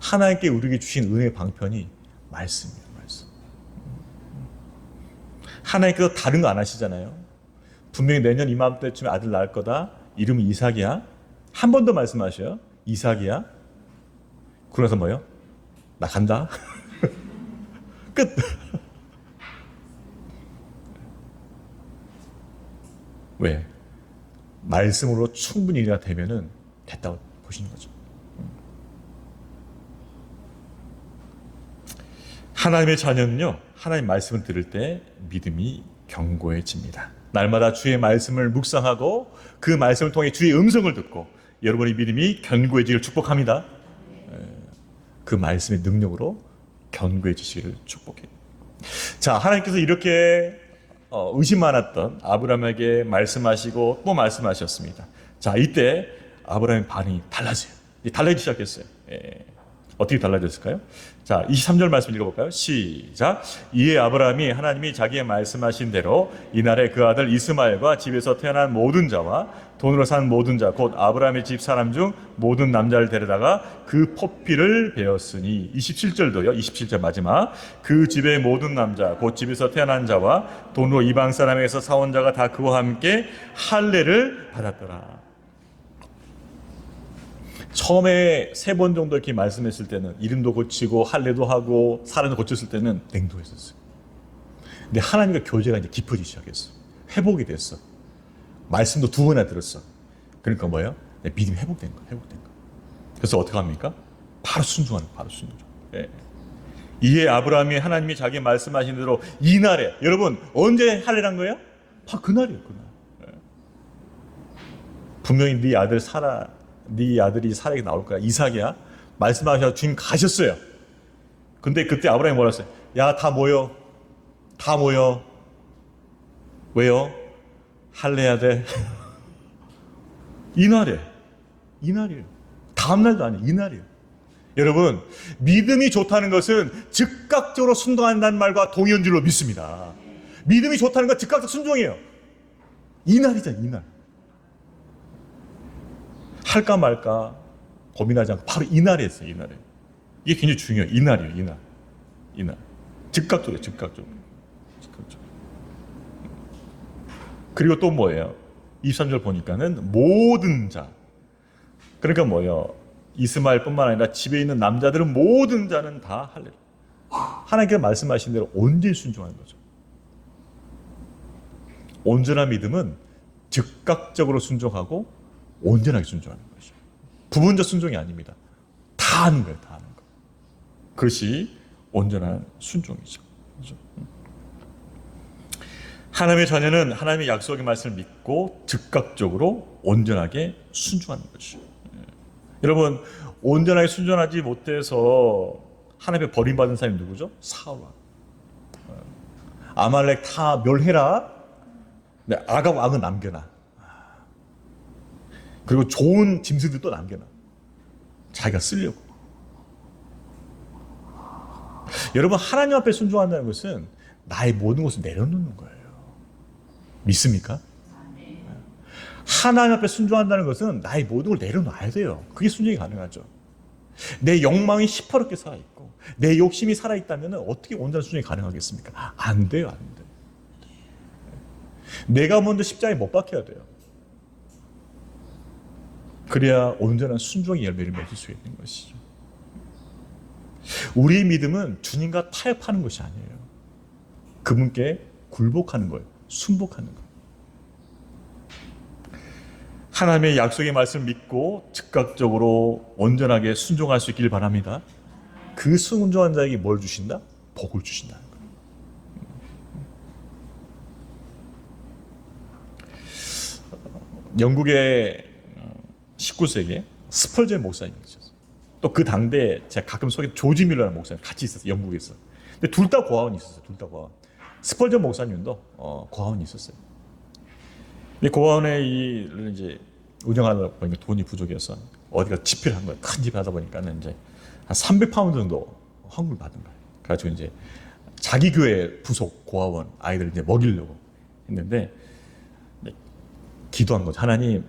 하나님께 우리에게 주신 은혜의 방편이 말씀이에요. 말씀. 하나님께서 다른 거 안 하시잖아요. 분명히 내년 이맘때쯤에 아들 낳을 거다. 이름이 이삭이야. 한 번 더 말씀하셔요. 이삭이야. 그러면서 뭐요? 나 간다. 끝. 왜? 말씀으로 충분히 이해가 되면은 됐다고 보시는 거죠. 하나님의 자녀는요, 하나님 말씀을 들을 때 믿음이 견고해집니다. 날마다 주의 말씀을 묵상하고 그 말씀을 통해 주의 음성을 듣고 여러분의 믿음이 견고해지기를 축복합니다. 그 말씀의 능력으로 견고해지시기를 축복해요. 자, 하나님께서 이렇게 의심 많았던 아브라함에게 말씀하시고 또 말씀하셨습니다. 자, 이때 아브라함의 반응이 달라져요. 달라지기 시작했어요. 어떻게 달라졌을까요? 자, 23절 말씀 읽어볼까요? 시작. 이에 아브라함이 하나님이 자기의 말씀하신 대로 이날에 그 아들 이스마엘과 집에서 태어난 모든 자와 돈으로 산 모든 자, 곧 아브라함의 집 사람 중 모든 남자를 데려다가 그 포피를 베었으니 27절도요. 27절 마지막. 그 집의 모든 남자, 곧 집에서 태어난 자와 돈으로 이방 사람에게서 사온 자가 다 그와 함께 할례를 받았더라. 처음에 3번 정도 이렇게 말씀했을 때는 이름도 고치고 할례도 하고 사람도 고쳤을 때는 냉동했었어요. 근데 하나님과 교제가 이제 깊어지기 시작했어. 회복이 됐어. 말씀도 2번이나 들었어. 그러니까 뭐예요? 내 믿음이 회복된 거야. 그래서 어떻게 합니까? 바로 순종하는 거야. 바로 순종. 예. 이에 아브라함이 하나님이 자기 말씀하신 대로 이날에, 여러분 언제 할례란 거예요? 바로 그날이에요. 그날. 예. 분명히 네 아들이 사라에게 나올 거야. 이삭이야. 말씀하셔서 주님 가셨어요. 근데 그때 아브라함이 뭐라 했어요? 야, 다 모여. 다 모여. 왜요? 할례해야 돼. 이날이에요. 다음 날도 아니에요. 이날이에요. 여러분, 믿음이 좋다는 것은 즉각적으로 순종한다는 말과 동의한 줄로 믿습니다. 믿음이 좋다는 건 즉각적 순종이에요. 이날이잖아요. 이날. 할까 말까 고민하지 않고 바로 이날에 했어요. 이날에. 이게 굉장히 중요해요. 이날이에요. 이날. 즉각적으로. 그리고 또 뭐예요? 23절 보니까는 모든 자. 그러니까 뭐예요? 이스마엘뿐만 아니라 집에 있는 남자들은 모든 자는 다 할례. 하나님께서 말씀하신 대로 온전히 순종하는 거죠. 온전한 믿음은 즉각적으로 순종하고 온전하게 순종하는 것이죠. 부분적 순종이 아닙니다. 다 하는 거예요. 다 하는 거. 그것이 온전한 순종이죠. 그렇죠? 하나님의 자녀는 하나님의 약속의 말씀을 믿고 즉각적으로 온전하게 순종하는 것이죠. 여러분, 온전하게 순종하지 못해서 하나님의 버림받은 사람이 누구죠? 사울. 아말렉 다 멸해라. 근데 아각 왕은 남겨놔. 그리고 좋은 짐승들 또 남겨놔. 자기가 쓰려고. 여러분, 하나님 앞에 순종한다는 것은 나의 모든 것을 내려놓는 거예요. 믿습니까? 하나님 앞에 순종한다는 것은 나의 모든 걸 내려놔야 돼요. 그게 순종이 가능하죠. 내 욕망이 시퍼렇게 살아있고 내 욕심이 살아있다면 어떻게 온전한 순종이 가능하겠습니까? 안 돼요. 안 돼요. 내가 먼저 십자가에 못 박혀야 돼요. 그래야 온전한 순종의 열매를 맺을 수 있는 것이죠. 우리의 믿음은 주님과 타협하는 것이 아니에요. 그분께 굴복하는 거예요. 순복하는 거예요. 하나님의 약속의 말씀을 믿고 즉각적으로 온전하게 순종할 수 있기를 바랍니다. 그 순종한 자에게 뭘 주신다? 복을 주신다는 거예요. 영국의 19세기에 스펄전 목사님이 있었어요. 또 그 당대에 제가 가끔 소개 조지 밀러라는 목사님 같이 있었어요. 영국에서. 근데 둘 다 고아원이 있었어요. 둘 다 고아원. 스펄전 목사님도 고아원이 있었어요. 근데 고아원에 이제 운영하다 보니까 돈이 부족해서 어디가 집회를 한 거예요. 큰 집회 하다 보니까는 이제 한 300파운드 정도 헌금을 받은 거예요. 그래가지고 이제 자기 교회 부속 고아원 아이들 이제 먹이려고 했는데 기도한 거죠. 하나님,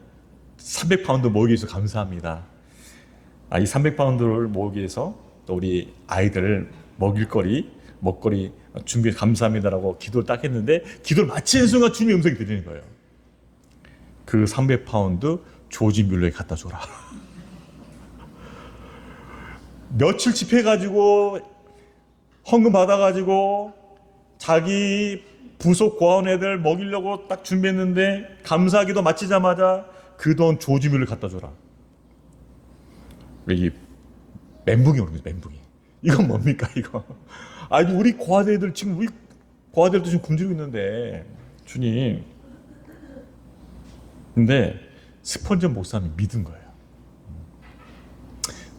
300파운드 모으기 위해서 감사합니다. 이 300파운드를 모으기 위해서 또 우리 아이들 먹거리 준비 감사합니다라고 기도를 딱 했는데 기도를 마치는 순간 주님의 음성이 들리는 거예요. 그 300파운드 조지 뮬러에 갖다 줘라. 며칠 집회가지고 헌금 받아가지고 자기 부속 고아원 애들 먹이려고 딱 준비했는데 감사기도 마치자마자 그 돈 조지 뮬러에 갖다 줘라. 이 멘붕이 오는 거죠. 멘붕이. 이건 뭡니까 이거? 아니 우리 고아들들 지금 우리 고아들도 지금 굶주리고 있는데 주님. 근데 스펀전 목사님이 믿은 거예요.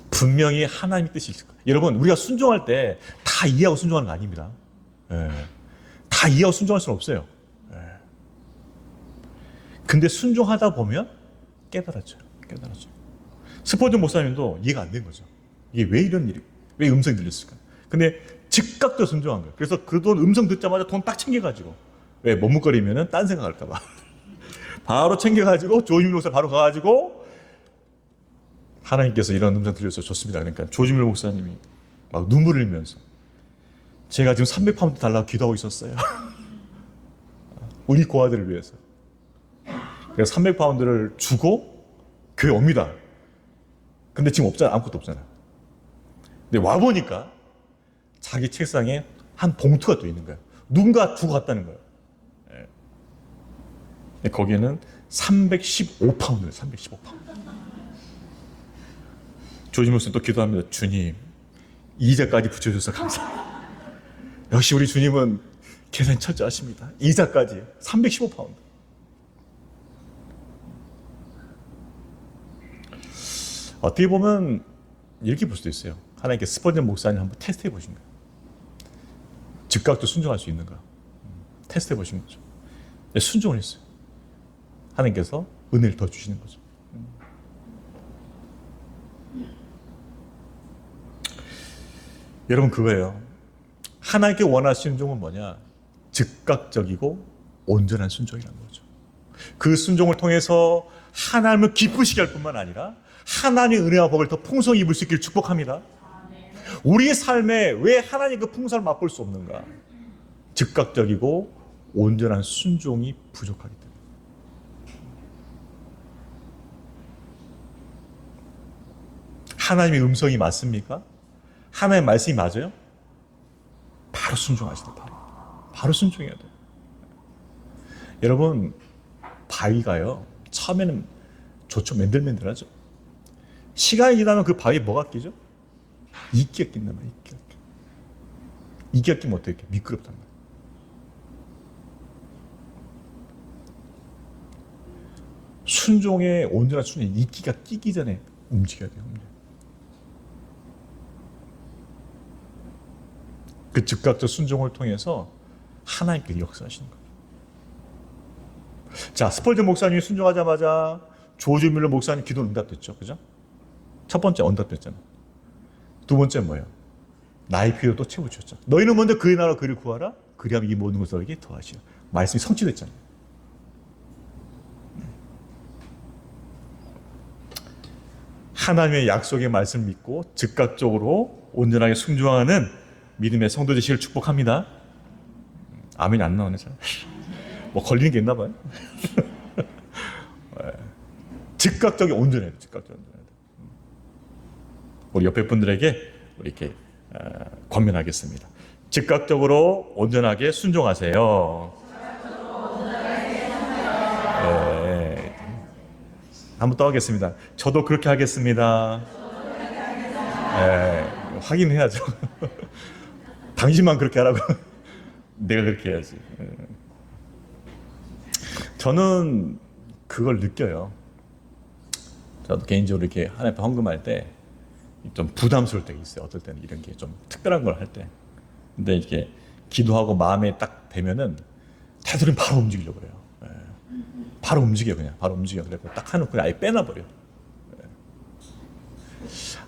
분명히 하나님의 뜻이 있을 거예요. 여러분 우리가 순종할 때 다 이해하고 순종하는 거 아닙니다. 예. 다 이해하고 순종할 수는 없어요. 예. 근데 순종하다 보면 깨달아져요. 스펀전 목사님도 이해가 안 된 거죠. 이게 왜 이런 일이, 왜 음성이 들렸을까? 근데 즉각적으로 순종한 거예요. 그래서 그 돈 음성 듣자마자 돈 딱 챙겨가지고, 왜 머뭇거리면은 딴 생각할까봐 바로 챙겨가지고 조지밀 목사 바로 가가지고 하나님께서 이런 음성 들려서 좋습니다. 그러니까 조지밀 목사님이 막 눈물을 흘리면서 제가 지금 300파운드 달라고 기도하고 있었어요. 우리 고아들을 위해서. 그래서 300파운드를 주고 교회 옵니다. 근데 지금 없잖아. 아무것도 없잖아. 근데 와보니까 자기 책상에 한 봉투가 또 있는 거야. 누군가 주고 갔다는 거야. 예. 거기에는 315파운드예요. 315파운드. 조지 목사님 또 기도합니다. 주님, 이자까지 붙여줘서 감사합니다. 역시 우리 주님은 계산 철저하십니다. 이자까지 315파운드. 어떻게 보면 이렇게 볼 수도 있어요. 하나님께 스펀전 목사님 한번 테스트해 보신 거예요. 즉각도 순종할 수 있는가? 테스트해 보신 거죠. 순종을 했어요. 하나님께서 은혜를 더 주시는 거죠. 여러분 그거예요. 하나님께 원하시는 순종은 뭐냐? 즉각적이고 온전한 순종이라는 거죠. 그 순종을 통해서 하나님을 기쁘시게 할 뿐만 아니라 하나님의 은혜와 복을 더 풍성히 입을 수 있기를 축복합니다. 우리의 삶에 왜 하나님의 그 풍성을 맛볼 수 없는가? 즉각적이고 온전한 순종이 부족하기 때문에. 하나님의 음성이 맞습니까? 하나님의 말씀이 맞아요? 바로 순종하시다. 바로 순종해야 돼요. 여러분 바위가요 처음에는 좋죠. 맨들맨들하죠. 시간이 지나면 그 바위에 뭐가 끼죠? 이끼가 낀단 말이에요. 이끼가 끼면 어떻게 미끄럽단 말이에요. 순종의 온전한 순종에 이끼가 끼기 전에 움직여야 돼요. 그 즉각적 순종을 통해서 하나님께서 역사하시는 거예요. 자, 스펄전 목사님이 순종하자마자 조지 뮬러 목사님 기도는 응답됐죠. 그죠? 첫 번째 응답됐잖아. 두 번째 뭐예요? 나의 필요를 또 채워주셨죠. 너희는 먼저 그의 나라와 그를 구하라. 그리하면 이 모든 것을 너에게 더하시오. 말씀이 성취됐잖아요. 하나님의 약속의 말씀을 믿고 즉각적으로 온전하게 순종하는 믿음의 성도 되시기를 축복합니다. 아멘이 안 나오네. 잘. 뭐 걸리는 게 있나 봐요. 즉각적이 온전해야 돼. 즉각적이 온전해야 돼. 우리 옆에 분들에게 우리 이렇게 권면하겠습니다. 즉각적으로 온전하게 순종하세요. 네. 한번 더 하겠습니다. 저도 그렇게 하겠습니다. 네. 확인해야죠. 당신만 그렇게 하라고. 내가 그렇게 해야지. 저는 그걸 느껴요. 저도 개인적으로 이렇게 하나님 앞에 헌금할 때 좀 부담스러울 때가 있어요. 어떨 때는 이런 게 좀 특별한 걸 할 때. 근데 이렇게 기도하고 마음에 딱 되면은 태도는 바로 움직이려고 그래요. 바로 움직여 그냥. 바로 움직여. 그래서 딱 하는 그냥 아예 빼놔버려.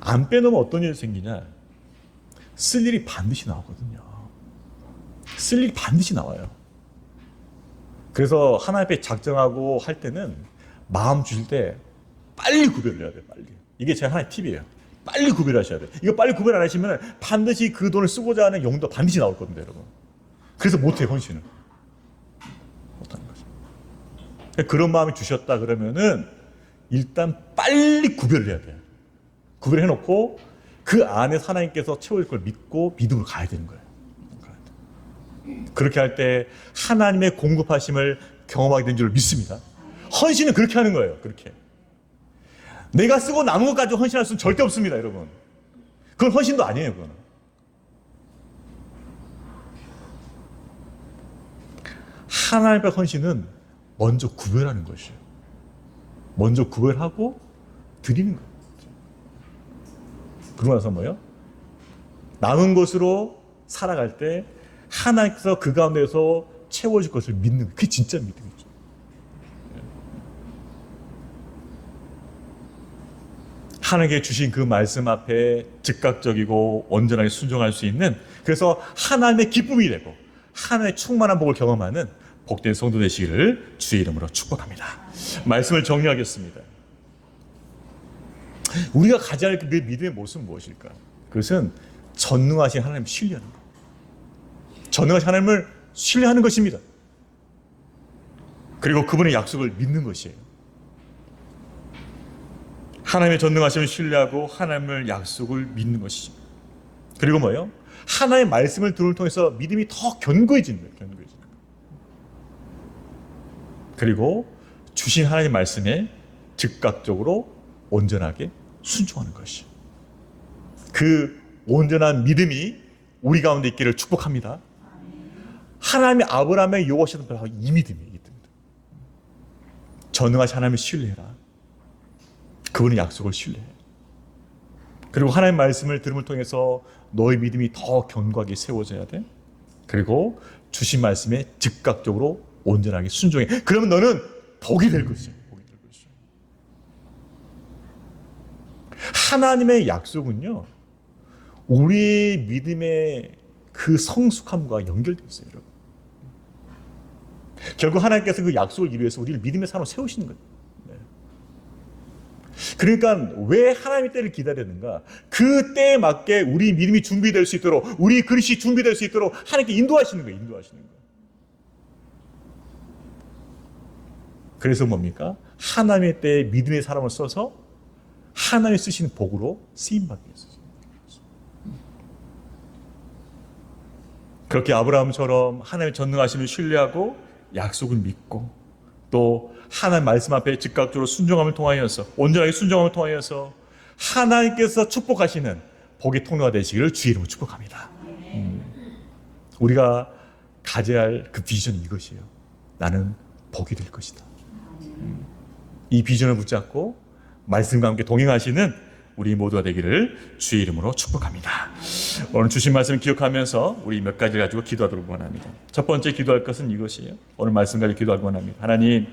안 빼놓으면 어떤 일이 생기냐? 쓸 일이 반드시 나오거든요. 쓸 일이 반드시 나와요. 그래서 하나님 앞에 작정하고 할 때는 마음 주실 때 빨리 구별을 해야 돼요. 빨리. 이게 제 하나의 팁이에요. 빨리 구별하셔야 돼요. 이거 빨리 구별 안 하시면 반드시 그 돈을 쓰고자 하는 용도 반드시 나올 겁니다, 여러분. 그래서 못해요, 헌신을. 못하는 거죠. 그런 마음이 주셨다 그러면은 일단 빨리 구별을 해야 돼요. 구별해 놓고 그 안에 하나님께서 채워질 걸 믿고 믿음으로 가야 되는 거예요. 그렇게 할 때 하나님의 공급하심을 경험하게 된 줄 믿습니다. 헌신은 그렇게 하는 거예요. 그렇게. 내가 쓰고 남은 것 가지고 헌신할 수는 절대 없습니다, 여러분. 그건 헌신도 아니에요, 그거는. 하나님의 헌신은 먼저 구별하는 것이에요. 먼저 구별하고 드리는 거예요. 그러고 나서 뭐예요? 남은 것으로 살아갈 때 하나님께서 그 가운데서 채워줄 것을 믿는 거예요. 그게 진짜 믿음이죠. 하나님께 주신 그 말씀 앞에 즉각적이고 온전하게 순종할 수 있는, 그래서 하나님의 기쁨이 되고 하나님의 충만한 복을 경험하는 복된 성도 되시기를 주의 이름으로 축복합니다. 말씀을 정리하겠습니다. 우리가 가져야 할 그 믿음의 모습은 무엇일까? 그것은 전능하신 하나님을 신뢰하는 것. 전능하신 하나님을 신뢰하는 것입니다. 그리고 그분의 약속을 믿는 것이에요. 하나님의 전능하심을 신뢰하고 하나님의 약속을 믿는 것이죠. 그리고 뭐예요? 하나님의 말씀을 들을 통해서 믿음이 더 견고해지는 거예요. 견고해지는 거예요. 그리고 주신 하나님의 말씀에 즉각적으로 온전하게 순종하는 것이요. 그 온전한 믿음이 우리 가운데 있기를 축복합니다. 하나님의 아브라함의 요구하셨던 바로 이 믿음이기 때문에 전능하신 하나님을 신뢰해라. 그분의 약속을 신뢰해. 그리고 하나님의 말씀을 들음을 통해서 너의 믿음이 더 견고하게 세워져야 돼. 그리고 주신 말씀에 즉각적으로 온전하게 순종해. 그러면 너는 복이 될 것이야. 복이 될 것이야. 하나님의 약속은요, 우리의 믿음의 그 성숙함과 연결되어 있어요, 여러분. 결국 하나님께서 그 약속을 이루기 위해서 우리를 믿음의 산으로 세우시는 거예요. 네. 그러니까 왜 하나님의 때를 기다리는가? 그 때에 맞게 우리 믿음이 준비될 수 있도록, 우리 그릇이 준비될 수 있도록 하나님께 인도하시는 거예요. 인도하시는 거예요. 그래서 뭡니까? 하나님의 때에 믿음의 사람을 써서 하나님이 쓰시는 복으로 쓰임받기 위해서. 그렇게 아브라함처럼 하나님의 전능하심을 신뢰하고 약속을 믿고 또 하나님 말씀 앞에 즉각적으로 순종함을 통하여서, 온전하게 순종함을 통하여서 하나님께서 축복하시는 복의 통로가 되시기를 주의 이름으로 축복합니다. 우리가 가져야 할 그 비전이 이것이에요. 나는 복이 될 것이다. 이 비전을 붙잡고 말씀과 함께 동행하시는 우리 모두가 되기를 주의 이름으로 축복합니다. 오늘 주신 말씀 기억하면서 우리 몇 가지를 가지고 기도하도록 원합니다. 첫 번째 기도할 것은 이것이에요. 오늘 말씀 가지고 기도하기 원합니다. 하나님,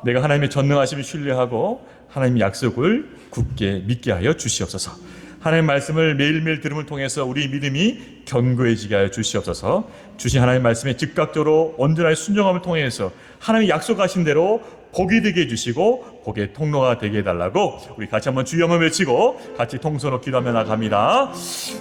내가 하나님의 전능하심을 신뢰하고 하나님의 약속을 굳게 믿게 하여 주시옵소서. 하나님의 말씀을 매일매일 들음을 통해서 우리 믿음이 견고해지게 하여 주시옵소서. 주신 하나님의 말씀에 즉각적으로 온전하게 순종함을 통해서 하나님의 약속하신 대로 복이 되게 해주시고 복의 통로가 되게 해달라고 우리 같이 한번 주여 한번 외치고 같이 통성으로 기도하며 나갑니다.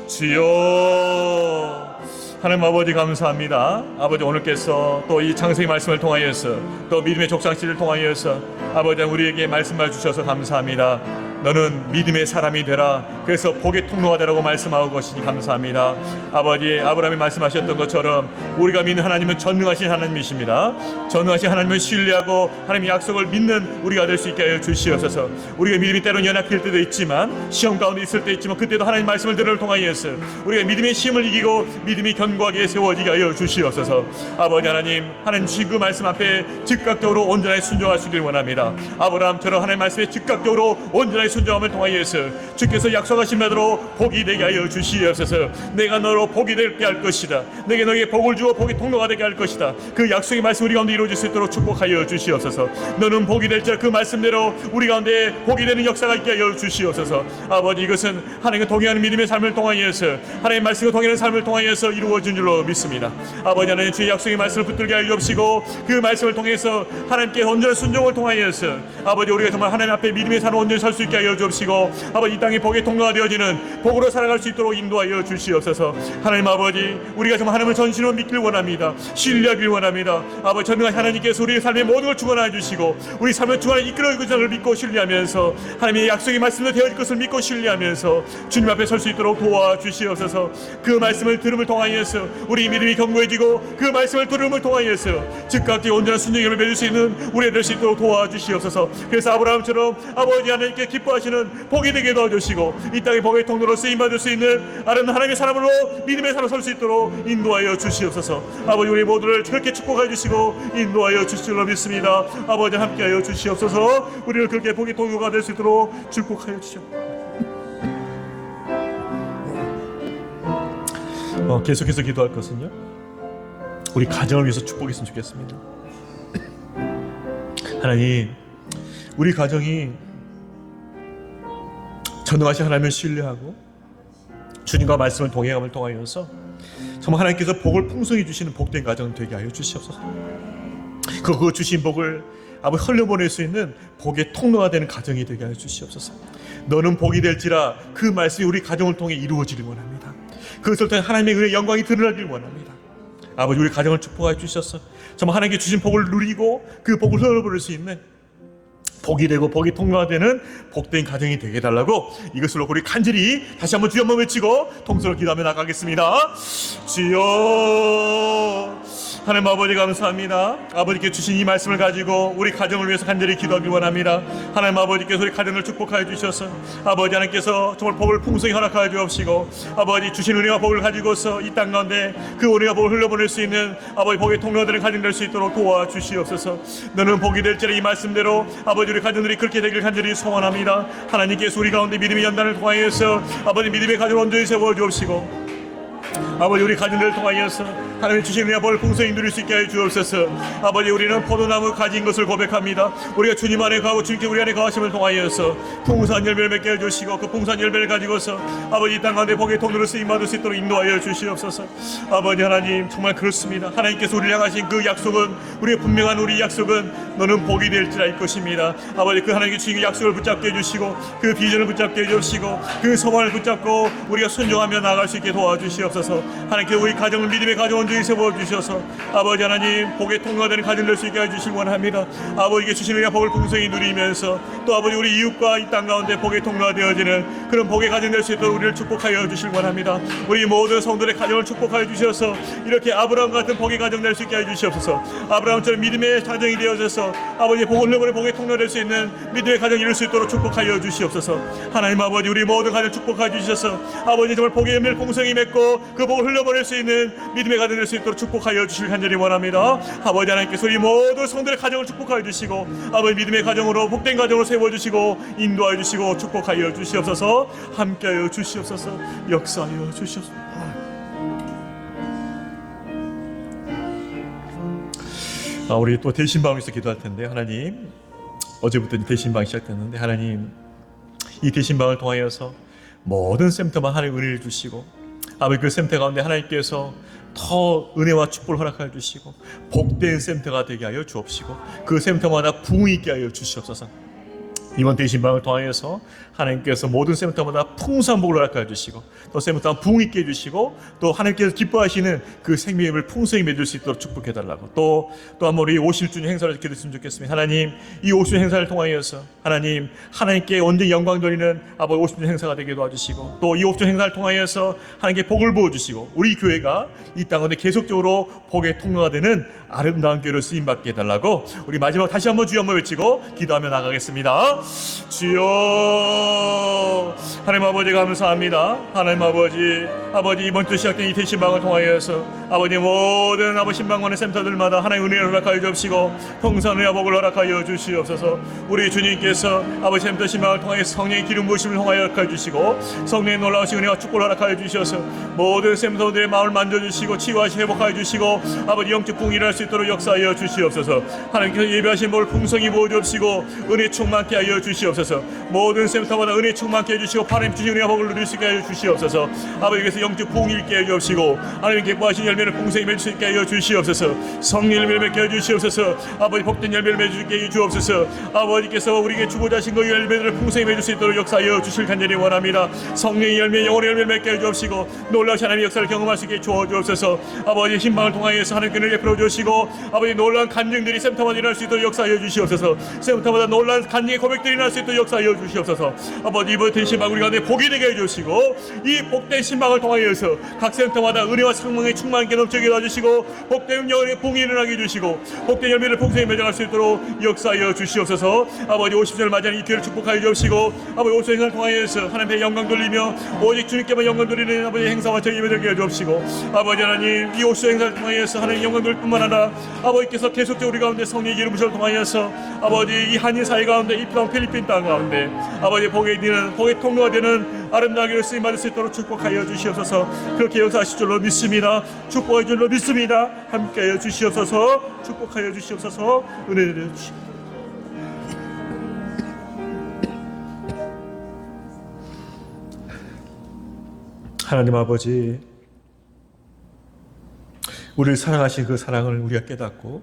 주여, 하나님 아버지 감사합니다. 아버지, 오늘께서 또 이 창세기 말씀을 통하여서 또 믿음의 족장실을 통하여서 아버지 우리에게 말씀을 주셔서 감사합니다. 너는 믿음의 사람이 되라. 그래서 복의 통로가 되라고 말씀하고 것이니 감사합니다. 아버지, 아브라함이 말씀하셨던 것처럼 우리가 믿는 하나님은 전능하신 하나님이십니다. 전능하신 하나님을 신뢰하고 하나님의 약속을 믿는 우리가 될 수 있게 하여 주시옵소서. 우리가 믿음이 때로는 연약할 때도 있지만, 시험 가운데 있을 때 있지만, 그때도 하나님 말씀을 들을 통하여서 우리가 믿음의 시험을 이기고 믿음이 견고하게 세워지게 하여 주시옵소서. 아버지 하나님, 하나님 주신 그 말씀 앞에 즉각적으로 온전하게 순종할 수 있기를 원합니다. 아브라함처럼 하나님 말씀에 즉각적으로 온전하게 순종함을 통하여서 주께서 약속하신 대로 복이 되게 하여 주시옵소서. 내가 너로 복이 되게 할 것이다. 내게 너에게 복을 주어 복의 통로가 되게 할 것이다. 그 약속의 말씀 우리 가운데 이루어질 수 있도록 축복하여 주시옵소서. 너는 복이 될지라 그 말씀대로 우리 가운데 복이 되는 역사가 있게 하여 주시옵소서. 아버지, 이것은 하나님과 동행하는 믿음의 삶을 통하여서, 하나님의 말씀과 동행하는 삶을 통하여서 이루어진 줄로 믿습니다. 아버지 하나님, 주의 약속의 말씀을 붙들게 하여 주옵시고 그 말씀을 통해서 하나님께 온전한 순종을 통하여서 아버지, 우리가 정말 하나님 앞에 믿음의 삶을 온전히 설 수 있게 하여 주옵시고 아버지 이 땅의 복의 통로가 되어지는 복으로 살아갈 수 있도록 인도하여 주시옵소서. 하나님 아버지 우리가 정말 하나님을 전신으로 믿길 원합니다. 신뢰하길 원합니다. 아버지 전능한 하나님께서 우리의 삶의 모든 걸 주관하여 주시고 우리 삶의 주관을 이끌어 주실 것을 믿고 신뢰하면서 하나님의 약속의 말씀도 되어질 것을 믿고 신뢰하면서 주님 앞에 설 수 있도록 도와주시옵소서. 그 말씀을 들음을 통하여서 우리 믿음이 견고해지고 그 말씀을 들음을 통하여서 즉각 온전한 순종을 맺을 수 있는 우리 될 수 있도록 도와주시옵소서. 그래서 아브라함처럼 아버지 하나님께 기뻐하시는 복이 되게 도와주시고 이 땅의 복의 통로로 쓰임받을 수 있는 아름다운 하나님의 사람으로 믿음의 사람으로 설 수 있도록 인도하여 주시옵소서. 아버지 우리 모두를 그렇게 축복하여 주시고 인도하여 주실 줄로 믿습니다. 아버지 함께하여 주시옵소서. 우리를 그렇게 복의 통로가 될 수 있도록 축복하여 주시옵소서. 계속해서 기도할 것은요, 우리 가정을 위해서 축복했으면 좋겠습니다. 하나님, 우리 가정이 전능하신 하나님을 신뢰하고 주님과 말씀을 동행함을 통하여서 정말 하나님께서 복을 풍성히 주시는 복된 가정 되게 하여 주시옵소서. 그 주신 복을 아버지 흘려보낼 수 있는 복의 통로가 되는 가정이 되게 하여 주시옵소서. 너는 복이 될지라 그 말씀이 우리 가정을 통해 이루어지길 원합니다. 그것을 통해 하나님의 은혜의 영광이 드러나길 원합니다. 아버지 우리 가정을 축복하여 주셔서 정말 하나님께 주신 복을 누리고 그 복을 흘려보낼 수 있는 복이 되고 복이 통로가 되는 복된 가정이 되게 해달라고 이것으로 우리 간절히 다시 한번 주여 한번 외치고 통성을 기도하며 나가겠습니다. 주여 하나님 아버지 감사합니다. 아버지께 주신 이 말씀을 가지고 우리 가정을 위해서 간절히 기도하기 원합니다. 하나님 아버지께서 우리 가정을 축복하여 주셔서 아버지 하나님께서 정말 복을 풍성히 허락하여 주옵시고 아버지 주신 은혜와 복을 가지고서 이 땅 가운데 그 은혜와 복을 흘려보낼 수 있는 아버지 복의 통로들을 가정 될 수 있도록 도와주시옵소서. 너는 복이 될지라 이 말씀대로 아버지 우리 가정들이 그렇게 되길 간절히 소원합니다. 하나님께서 우리 가운데 믿음의 연단을 통하여서 아버지 믿음의 가정을 온전히 세워 주옵시고 아버지 우리 가정들을 통하여서 하나님의 주신 은혜와 복을 풍성히 누릴 수 있게 하여 주옵소서. 아버지 우리는 포도나무 가지인 것을 고백합니다. 우리가 주님 안에 가고 주님께 우리 안에 거하심을 통하여서 풍성한 열매를 맺게 해주시고 그 풍성한 열매를 가지고서 아버지 이 땅 가운데 복의 통로를 쓰임받을 수 있도록 인도하여 주시옵소서. 아버지 하나님 정말 그렇습니다. 하나님께서 우리를 향하신 그 약속은 우리의 분명한 우리 약속은 너는 복이 될지라 일 것입니다. 아버지 그 하나님께 주신 그 약속을 붙잡게 해주시고 그 비전을 붙잡게 해주시고 그 소망을 붙잡고 우리가 순종하며 나아갈 수 있게 도와주시옵소서. 하나님께 우리 가정을 믿음의 가정 온전히 세워주셔서 아버지 하나님 복의 통로가 되는 가정 될 수 있게 해주시기 원합니다. 아버지께 주신 은혜와 복을 풍성히 누리면서 또 아버지 우리 이웃과 이 땅 가운데 복의 통로가 되어지는 그런 복의 가정 될 수 있도록 우리를 축복하여 주시기 원합니다. 우리 모든 성도들의 가정을 축복하여 주셔서 이렇게 아브라함 같은 복의 가정 될 수 있게 해주시옵소서. 아브라함처럼 믿음의 가정이 되어져서 아버지 복을 흘려보내 복의 통로 될 수 있는 믿음의 가정 이룰 수 있도록 축복하여 주시옵소서. 하나님 아버지 우리 모든 가정 축복하여 주셔서 아버지 정말 복의 열매를 풍성히 맺고 그 복을 흘려보낼 수 있는 믿음의 가정 될 수 있도록 축복하여 주시길 간절히 원합니다. 아버지 하나님께서 우리 모든 성도의 가정을 축복하여 주시고 아버지 믿음의 가정으로 복된 가정으로 세워주시고 인도하여 주시고 축복하여 주시옵소서. 함께하여 주시옵소서. 역사하여 주시옵소서. 우리 또 대신방에서 기도할 텐데 하나님 어제부터 대신방이 시작됐는데 하나님 이 대신방을 통하여서 모든 센터만 하나님 은혜를 주시고 아버지 그 센터 가운데 하나님께서 더 은혜와 축복을 허락하여 주시고 복된 센터가 되게 하여 주옵시고 그 센터마다 부흥이 있게 하여 주시옵소서. 이번 대신방을 통하여서 하나님께서 모든 센터마다 풍성한 복을 허락하여 주시고 또 센터마다 부흥 있게 해주시고 또 하나님께서 기뻐하시는 그 생명을 풍성히 맺을 수 있도록 축복해달라고 또 한번 우리 50주년 행사를 기도했으면 좋겠습니다. 하나님 이 50주년 행사를 통하여서 하나님께 온전히 영광 돌리는 아버지 50주년 행사가 되게 도와주시고 또 이 50주년 행사를 통하여서 하나님께 복을 부어주시고 우리 교회가 이 땅에 계속적으로 복의 통로가 되는 아름다운 교회로 쓰임받게 해달라고 우리 마지막 다시 한번 주여 한번 외치고 기도하며 나가겠습니다. 주여 하나님 아버지 감사합니다. 하나님 아버지 이번 주 시작된 이 대신방을 통하여서 아버지 모든 아버지 신방관의 센터들마다 하나님 은혜를 허락하여 주시고 평산 은혜와 복을 허락하여 주시옵소서. 우리 주님께서 아버지 센터 신방을 통하여서 성령의 기름 부으심을 통하여 허락하여 주시고 성령의 놀라우신 은혜와 축복을 허락하여 주셔서 모든 센터들의 마음을 만져주시고 치유하시 회복하여 주시고 아버지 영적 부흥이 일어날 수 있도록 역사하여 주시옵소서. 하나님께서 예배하신 복을 풍성히 부어주옵시고 은혜 충만케 하여 하여 주시옵소서. 모든 센터마다 은혜 충만케 해주시고 하나님 주신 은혜와 복을 누릴 수 있게 하여 주시옵소서. 아버지께서 영적 부흥이 있게 해 주옵시고 하나님 기뻐하신 열매를 풍성히 맺을 수 있게 하여 주시옵소서. 성령 열매를 맺게 해 주시옵소서. 아버지 복된 열매를 맺게 해 주옵소서. 아버지께서 우리에게 주고자 하신 그 열매들을 풍성히 맺을 수 있도록 역사하여 주실 간절히 원합니다. 성령의 열매 영혼의 열매를 맺게 해 주옵시고 놀라우신 하나님의 역사를 경험할 수 있게 주어 주옵소서. 아버지 힘망을 통하여서 하나님께 은혜를 베풀어 주시고 아버지 놀라운 간증들이 센터마다 일어날 수 있도록 역사하여 주시옵소서. 센터마다 놀라운 간증의 고백들이 일어날 수 있도록 역사하여 주시옵소서. 아버지 이번 신방 우리 가운데 복이 되게 해주시고 이 복된 신방을 통하여서 각 센터마다 은혜와 상망의 충만하게 넘치게 도와주시고 복된 영혼의 봉이 일어나게 해주시고 복된 열매를 풍성히 맺어갈 수 있도록 역사하여 주시옵소서. 아버지 50년을 맞이하는 이 기회를 축복하여 주시고 아버지 50년 행사를 통하여서 하나님의 영광 돌리며 오직 주님께만 영광 돌리는 아버지 행사와 저희 예배되게 해주옵시고 아버지 하나님 이 50년 행사를 통하여서 하나님 영광 돌릴 뿐만 아니라 아버지께서 계속적으로 우리 가운데 성령의 기름 부심을 통하여서 아버지 이 한인 사회 가운데 이 필리핀 땅 가운데 아버지 복의 통로가 되는 아름다운 쓰임 받을 수 있도록 축복하여 주시옵소서. 그렇게 역사하실 줄로 믿습니다. 축복할 줄로 믿습니다. 함께하여 주시옵소서. 축복하여 주시옵소서. 은혜를 주시옵소서. 하나님 아버지, 우리를 사랑하신 그 사랑을 우리가 깨닫고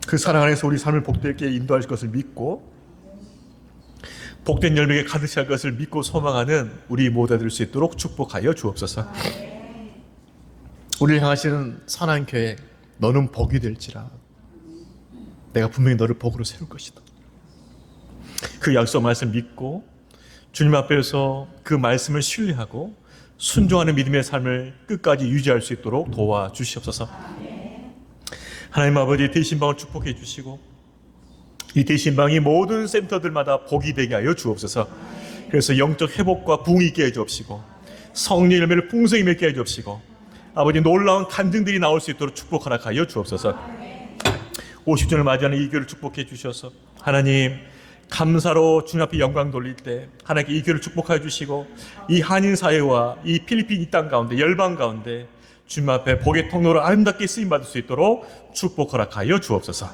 그 사랑 안에서 우리 삶을 복되게 인도할 것을 믿고 복된 열매가 가득 찰 것을 믿고 소망하는 우리 모두 될 수 있도록 축복하여 주옵소서. 우리를 향하시는 선한 계획, 너는 복이 될지라. 내가 분명히 너를 복으로 세울 것이다. 그 약속 말씀 믿고 주님 앞에서 그 말씀을 신뢰하고 순종하는 믿음의 삶을 끝까지 유지할 수 있도록 도와주시옵소서. 하나님 아버지 대신방을 축복해 주시고 이 대신방이 모든 센터들마다 복이 되게 하여 주옵소서. 그래서 영적 회복과 부흥이 있게 해 주옵시고 성령의 열매를 풍성히 맺게 해 주옵시고 아버지 놀라운 간증들이 나올 수 있도록 축복 허락하여 주옵소서. 50주년을 맞이하는 이 교회를 축복해 주셔서 하나님 감사로 주님 앞에 영광 돌릴 때 하나님께 이 교회를 축복하여 주시고 이 한인 사회와 이 필리핀 이 땅 가운데 열방 가운데 주님 앞에 복의 통로로 아름답게 쓰임받을 수 있도록 축복 허락하여 주옵소서.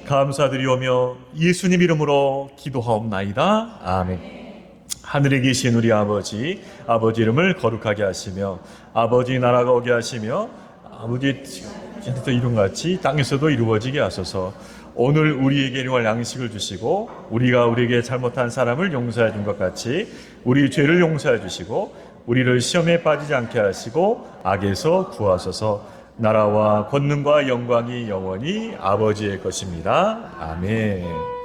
감사드리오며 예수님 이름으로 기도하옵나이다. 아멘. 하늘에 계신 우리 아버지 이름을 거룩하게 하시며 아버지 나라가 오게 하시며 아버지 뜻대로 이룬같이 땅에서도 이루어지게 하소서. 오늘 우리에게 일용할 양식을 주시고 우리가 우리에게 잘못한 사람을 용서해 준 것 같이 우리 죄를 용서해 주시고 우리를 시험에 빠지지 않게 하시고 악에서 구하소서. 나라와 권능과 영광이 영원히 아버지의 것입니다. 아멘.